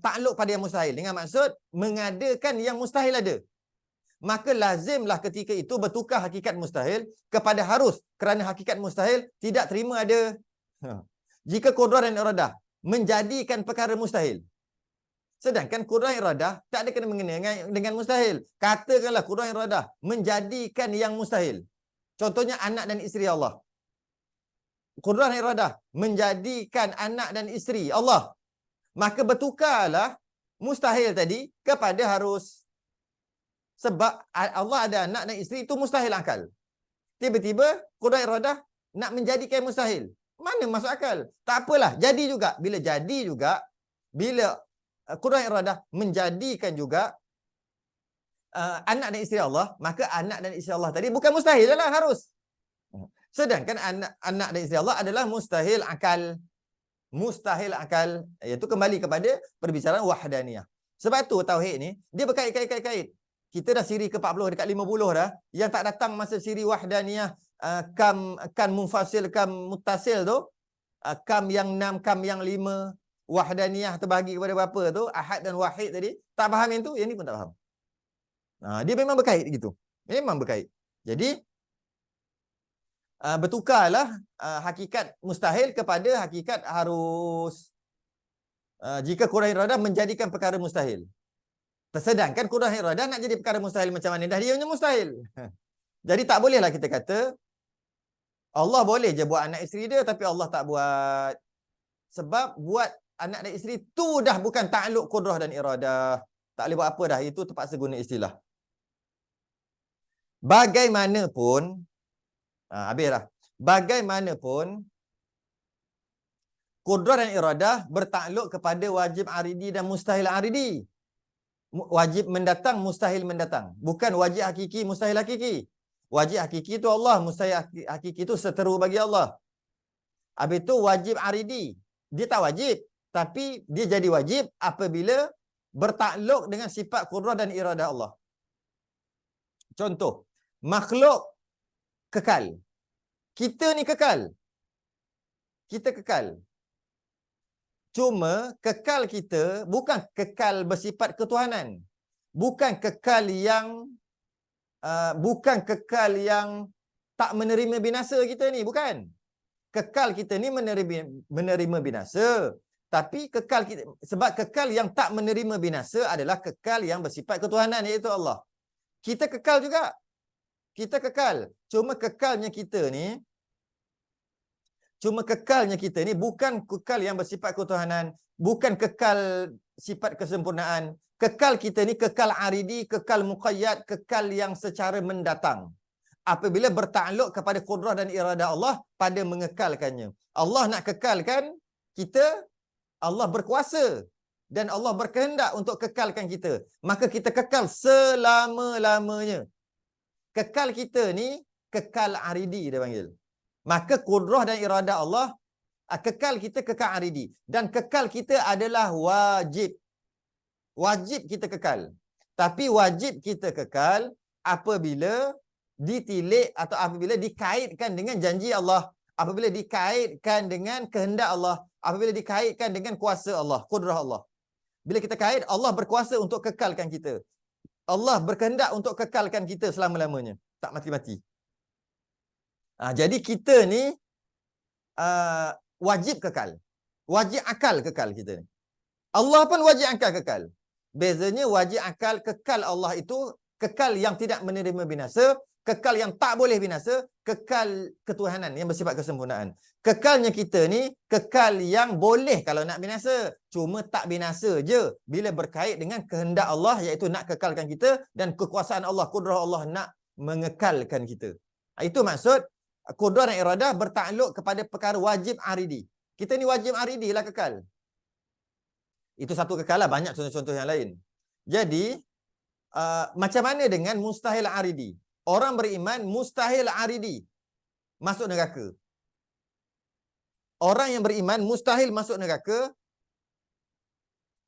takluk pada yang mustahil dengan maksud mengadakan yang mustahil ada. Maka lazimlah ketika itu bertukar hakikat mustahil kepada harus, kerana hakikat mustahil tidak terima ada. Jika kudrah dan iradah menjadikan perkara mustahil, sedangkan kudrah dan iradah tak ada kena-mengena dengan mustahil. Katakanlah kudrah dan iradah menjadikan yang mustahil. Contohnya anak dan isteri Allah. Kudrah dan iradah menjadikan anak dan isteri Allah. Maka bertukarlah mustahil tadi kepada harus. Sebab Allah ada anak dan isteri, itu mustahil akal. Tiba-tiba kudrah iradah nak menjadikan mustahil. Mana masuk akal? Tak apalah, jadi juga. Bila jadi juga, bila kudrah iradah menjadikan juga anak dan isteri Allah, maka anak dan isteri Allah tadi bukan mustahil lah, harus. Sedangkan anak dan isteri Allah adalah mustahil akal. Mustahil akal, iaitu kembali kepada perbicaraan wahdaniyah. Sebab tu tauhid ni dia berkait-kait. Kita dah siri ke-40 dekat 50 dah, yang tak datang masa siri wahdaniyah kam munfasil kam muttasil tu, kam yang 6 kam yang 5, wahdaniyah terbahagi kepada berapa tu, ahad dan wahid tadi, tak faham yang ni pun tak faham. Dia memang berkait gitu. Memang berkait. Jadi bertukarlah hakikat mustahil kepada hakikat harus. Jika kudrah iradah menjadikan perkara mustahil. Sedangkan kudrah iradah nak jadi perkara mustahil macam mana? Dah dia punya mustahil. Jadi tak bolehlah kita kata Allah boleh je buat anak isteri dia tapi Allah tak buat. Sebab buat anak dan isteri tu dah bukan takluk kudrah dan iradah. Tak boleh buat apa dah. Itu terpaksa guna istilah. Bagaimanapun, habis dah. Bagaimanapun, kudrah dan iradah bertakluk kepada wajib aridi dan mustahil aridi. Wajib mendatang, mustahil mendatang. Bukan wajib hakiki, mustahil hakiki. Wajib hakiki itu Allah, mustahil hakiki itu seteru bagi Allah. Habis itu wajib aridi. Dia tak wajib. Tapi dia jadi wajib apabila bertakluk dengan sifat kudrah dan iradah Allah. Contoh, makhluk kekal. Kita ni kekal. Kita kekal. Cuma kekal kita bukan kekal bersifat ketuhanan. Bukan kekal yang tak menerima binasa kita ni, bukan. Kekal kita ni menerima binasa. Tapi kekal kita, sebab kekal yang tak menerima binasa adalah kekal yang bersifat ketuhanan, iaitu Allah. Kita kekal juga. Kita kekal. Cuma kekalnya kita ni bukan kekal yang bersifat ketuhanan, bukan kekal sifat kesempurnaan. Kekal kita ni kekal aridi, kekal muqayyad, kekal yang secara mendatang. Apabila bertakluk kepada kudrah dan iradah Allah pada mengekalkannya. Allah nak kekalkan kita, Allah berkuasa dan Allah berkehendak untuk kekalkan kita. Maka kita kekal selama-lamanya. Kekal kita ni kekal aridi dia panggil. Maka kudrah dan iradah Allah, kekal kita kekal aridi. Dan kekal kita adalah wajib. Wajib kita kekal. Tapi wajib kita kekal apabila ditilik atau apabila dikaitkan dengan janji Allah. Apabila dikaitkan dengan kehendak Allah. Apabila dikaitkan dengan kuasa Allah, kudrah Allah. Bila kita kait, Allah berkuasa untuk kekalkan kita. Allah berkehendak untuk kekalkan kita selama-lamanya. Tak mati-mati. Jadi kita ni wajib kekal. Wajib akal kekal kita ni. Allah pun wajib akal kekal. Bezanya wajib akal kekal Allah itu kekal yang tidak menerima binasa, kekal yang tak boleh binasa, kekal ketuhanan yang bersifat kesempurnaan. Kekalnya kita ni kekal yang boleh kalau nak binasa. Cuma tak binasa je bila berkait dengan kehendak Allah, iaitu nak kekalkan kita, dan kekuasaan Allah, kudrah Allah nak mengekalkan kita. Itu maksud kudrah dan iradah bertakluk kepada perkara wajib aridi. Kita ni wajib aridi lah kekal. Itu satu kekal lah. Banyak contoh-contoh yang lain. Jadi, macam mana dengan mustahil aridi? Orang beriman mustahil aridi masuk neraka. Orang yang beriman mustahil masuk neraka.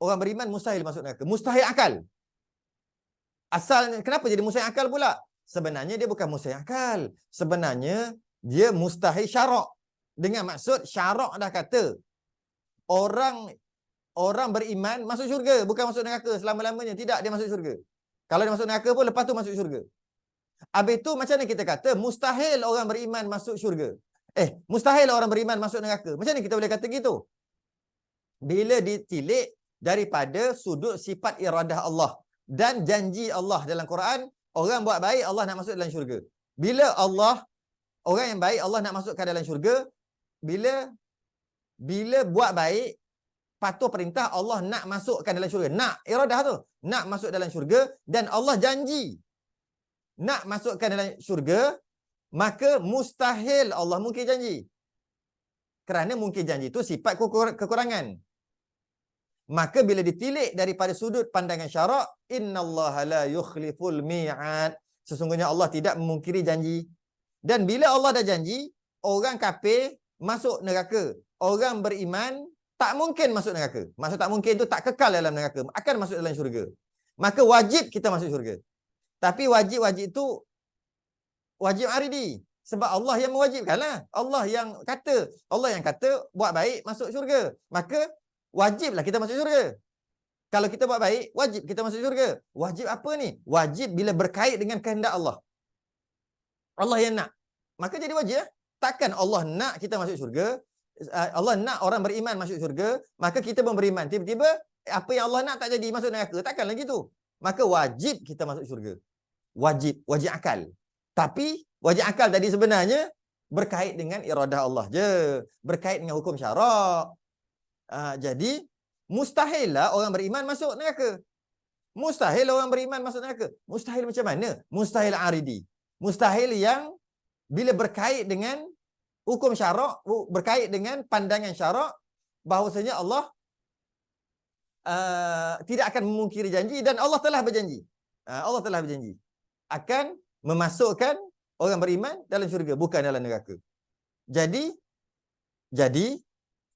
Orang beriman mustahil masuk neraka. Mustahil akal. Asalnya, kenapa jadi mustahil akal pula? Sebenarnya dia bukan mustahil akal. Sebenarnya dia mustahil syarak. Dengan maksud syarak dah kata orang beriman masuk syurga, bukan masuk neraka selama-lamanya. Tidak, dia masuk syurga. Kalau dia masuk neraka pun lepas tu masuk syurga. Habis tu macam mana kita kata mustahil orang beriman masuk syurga? Mustahil orang beriman masuk neraka. Macam mana kita boleh kata gitu? Bila ditilik daripada sudut sifat iradah Allah dan janji Allah dalam Quran, orang buat baik Allah nak masuk dalam syurga. Bila orang yang baik Allah nak masukkan dalam syurga, bila buat baik patuh perintah Allah nak masukkan dalam syurga. Nak, iradah tu. Nak masuk dalam syurga dan Allah janji nak masukkan dalam syurga, maka mustahil Allah mungkin janji. Kerana mungkin janji itu sifat kekurangan. Maka bila ditilik daripada sudut pandangan syarak, innallaha la yukhliful mi'ad. Sesungguhnya Allah tidak memungkiri janji. Dan bila Allah dah janji, orang kafir masuk neraka. Orang beriman tak mungkin masuk neraka. Maksud tak mungkin itu tak kekal dalam neraka. Akan masuk dalam syurga. Maka wajib kita masuk syurga. Tapi wajib-wajib itu wajib aridi. Sebab Allah yang mewajibkanlah. Allah yang kata buat baik masuk syurga. Maka wajiblah kita masuk syurga. Kalau kita buat baik, wajib kita masuk syurga. Wajib apa ni? Wajib bila berkait dengan kehendak Allah. Allah yang nak. Maka jadi wajib. Takkan Allah nak kita masuk syurga, Allah nak orang beriman masuk syurga, maka kita pun beriman. Tiba-tiba apa yang Allah nak tak jadi, masuk neraka. Takkanlah gitu. Maka wajib kita masuk syurga. Wajib akal. Tapi wajib akal tadi sebenarnya berkait dengan iradah Allah je, berkait dengan hukum syarak. Jadi mustahil lah orang beriman masuk neraka. Mustahil orang beriman masuk neraka. Mustahil macam mana? Mustahil aridi. Mustahil yang bila berkait dengan hukum syarak, berkait dengan pandangan syarak, bahawasanya Allah tidak akan memungkiri janji, dan Allah telah berjanji. Allah telah berjanji akan memasukkan orang beriman dalam syurga, bukan dalam neraka. Jadi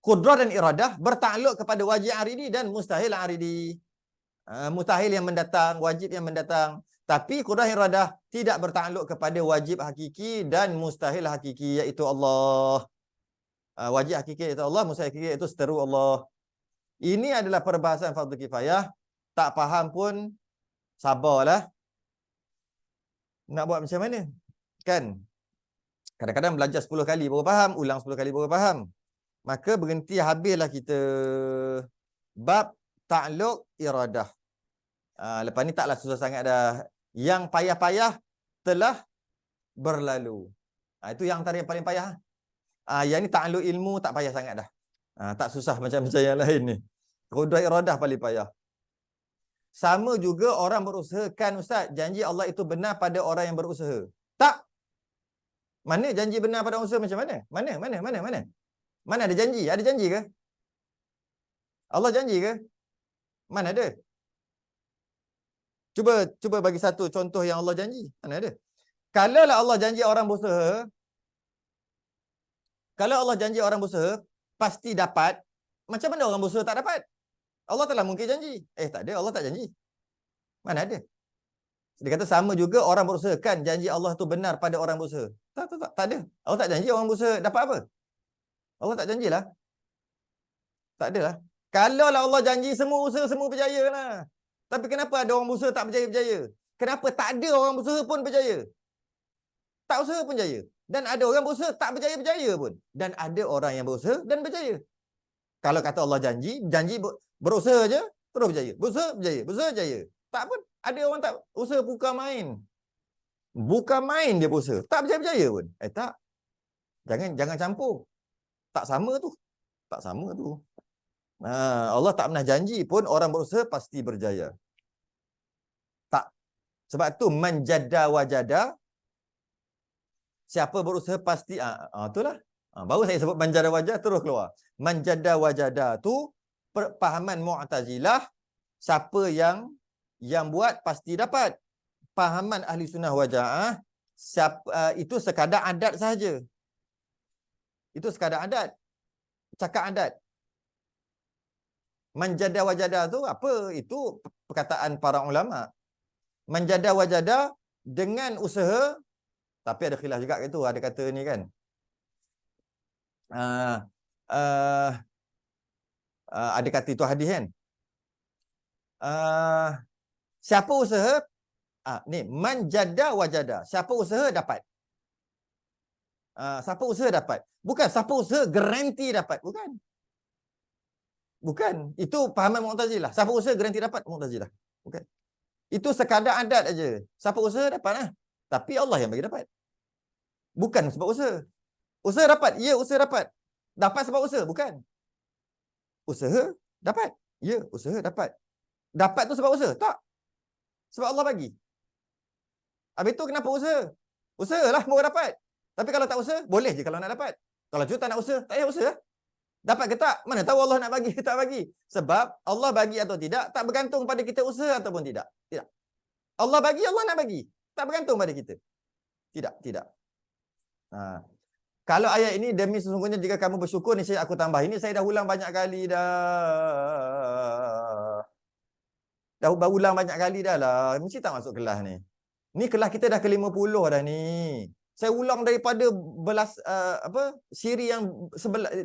kudrah dan iradah bertakluk kepada wajib aridi dan mustahil aridi. Mustahil yang mendatang, wajib yang mendatang. Tapi kudrah iradah tidak bertakluk kepada wajib hakiki dan mustahil hakiki, iaitu Allah. Wajib hakiki iaitu Allah, mustahil hakiki iaitu seteru Allah. Ini adalah perbahasan fardu kifayah. Tak faham pun sabarlah. Nak buat macam mana? Kan? Kadang-kadang belajar 10 kali baru faham, ulang 10 kali baru faham. Maka berhenti, habislah kita bab takluk iradah. Lepas ni taklah susah sangat dah. Yang payah-payah telah berlalu. Itu yang antara yang paling payah. Yang ni takluk ilmu tak payah sangat dah. Tak susah macam yang lain ni. Kudrah iradah paling payah. Sama juga orang berusaha. Kan Ustaz, janji Allah itu benar pada orang yang berusaha. Tak. Mana janji benar pada orang usaha macam mana? Mana? Mana ada janji? Ada janji ke? Allah janji ke? Mana ada? Cuba bagi satu contoh yang Allah janji. Mana ada? Kalaulah Allah janji orang berusaha, kalau Allah janji orang berusaha pasti dapat, macam mana orang berusaha tak dapat? Allah telah mungkin janji. Tak ada, Allah tak janji. Mana ada? Dia kata sama juga orang berusaha. Kan janji Allah tu benar pada orang berusaha. Tak ada. Allah tak janji orang berusaha dapat apa? Allah tak janjilah. Tak adalah. Kalaulah Allah janji semua usaha semua berjaya lah. Tapi kenapa ada orang berusaha tak berjaya-berjaya? Kenapa tak ada orang berusaha pun berjaya? Tak usaha pun berjaya. Dan ada orang berusaha tak berjaya-berjaya pun. Dan ada orang yang berusaha dan berjaya. Kalau kata Allah janji berusaha je, terus berjaya. Berusaha berjaya. Tak pun. Ada orang tak usaha bukan main. Bukan main dia berusaha. Tak berjaya-berjaya pun. Tak. Jangan campur. Tak sama tu. Allah tak pernah janji pun orang berusaha pasti berjaya. Tak. Sebab tu manjada wajada. Siapa berusaha pasti itulah. Baru saya sebut manjada wajada terus keluar. Manjada wajada tu pahaman Mu'tazilah, siapa yang buat pasti dapat. Pahaman ahli sunnah wal jamaah, itu sekadar adat sahaja. Itu sekadar adat. Cakap adat. Manjada wajada tu apa? Itu perkataan para ulama. Manjada wajada dengan usaha, tapi ada khilaf juga itu. Ada kata ni kan. Ada kata itu hadis kan. Siapa usaha, ni manjada wajada. Siapa usaha dapat. Siapa usaha dapat. Bukan siapa usaha garanti dapat. Bukan. Itu pahaman Mu'tazilah. Siapa usaha garanti dapat, Mu'tazilah. Bukan. Itu sekadar adat aja. Siapa usaha dapat lah. Tapi Allah yang bagi dapat. Bukan sebab usaha. Usaha dapat. Ya, usaha dapat. Dapat sebab usaha. Bukan. Usaha dapat. Ya, usaha dapat. Dapat tu sebab usaha? Tak. Sebab Allah bagi. Habis tu kenapa usaha? Usahalah baru dapat. Tapi kalau tak usaha, boleh je kalau nak dapat. Kalau tak nak usaha, tak payah usaha. Dapat ke tak? Mana tahu Allah nak bagi ke tak bagi. Sebab Allah bagi atau tidak, tak bergantung pada kita usaha ataupun tidak. Tidak. Allah bagi, Allah nak bagi. Tak bergantung pada kita. Tidak. Kalau ayat ini, demi sesungguhnya jika kamu bersyukur, ni saya aku tambah. Ini saya dah ulang banyak kali dah. Dah ulang banyak kali dah lah. Mesti tak masuk kelas ni. Ni kelas kita dah ke-50 dah ni. Saya ulang daripada siri yang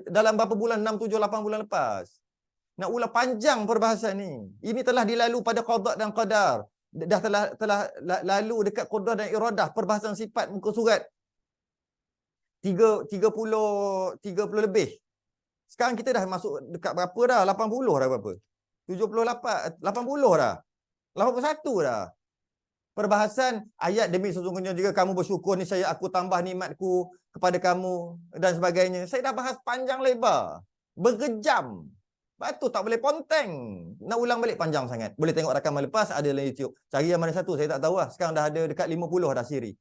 dalam berapa bulan, 6, 7, 8 bulan lepas. Nak ulang panjang perbahasan ni. Ini telah dilalu pada qada dan qadar. Dah telah lalu dekat qudrah dan iradah, perbahasan sifat muka surat. 30 lebih. Sekarang kita dah masuk dekat berapa dah? 80 dah berapa? 78, 80 dah. 81 dah. Perbahasan ayat demi sesungguhnya jika kamu bersyukur ni saya aku tambah nikmatku kepada kamu dan sebagainya. Saya dah bahas panjang lebar. Berjam. Lepas tu tak boleh ponteng. Nak ulang balik panjang sangat. Boleh tengok rakaman lepas ada dalam YouTube. Cari yang mana satu saya tak tahu lah. Sekarang dah ada dekat 50 dah siri.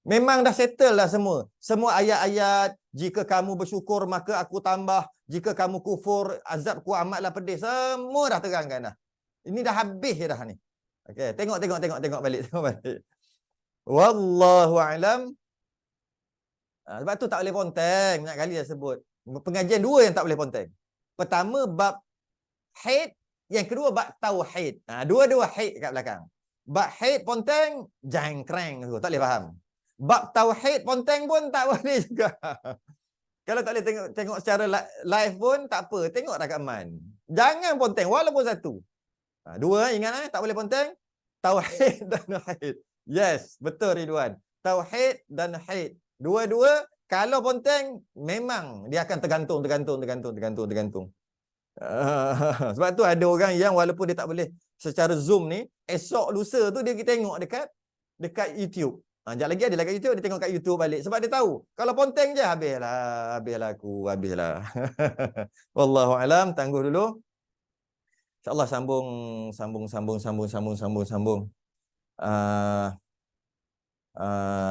Memang dah settle lah semua. Semua ayat-ayat jika kamu bersyukur maka aku tambah. Jika kamu kufur azabku amatlah pedih. Semua dah terangkan dah. Ini dah habis dah ni. Okey, tengok balik. Wallahu a'lam. Sebab tu tak boleh ponteng. Banyak kali dah sebut. Pengajian dua yang tak boleh ponteng. Pertama, bab haid. Yang kedua, bab tauhid. Dua-dua haid kat belakang. Bab haid ponteng, jangkreng. Tak boleh faham. Bab tauhid ponteng pun tak boleh juga. Kalau tak boleh tengok secara live pun, tak apa. Tengok rakaman. Jangan ponteng, walaupun satu. Dua, ingat tak boleh ponteng. Tauhid dan haid. Yes, betul Ridwan. Tauhid dan haid. Dua-dua, kalau ponteng, memang dia akan tergantung. Sebab tu ada orang yang walaupun dia tak boleh secara Zoom ni, esok lusa tu dia tengok dekat YouTube. Sekejap lagi ada dekat YouTube, dia tengok kat YouTube balik. Sebab dia tahu, kalau ponteng je, habislah. Wallahu alam, tangguh dulu. InsyaAllah sambung.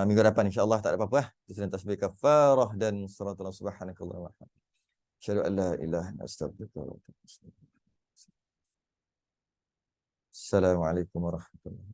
Minggu depan insyaAllah tak ada apa-apa lah. Kita sedang tasbih kafarah dan salatullah subhanakallah wa bihamdika. Asyhadu an la ilaha illa anta astaghfiruka wa atubu ilaik. Assalamualaikum warahmatullahi wabarakatuh.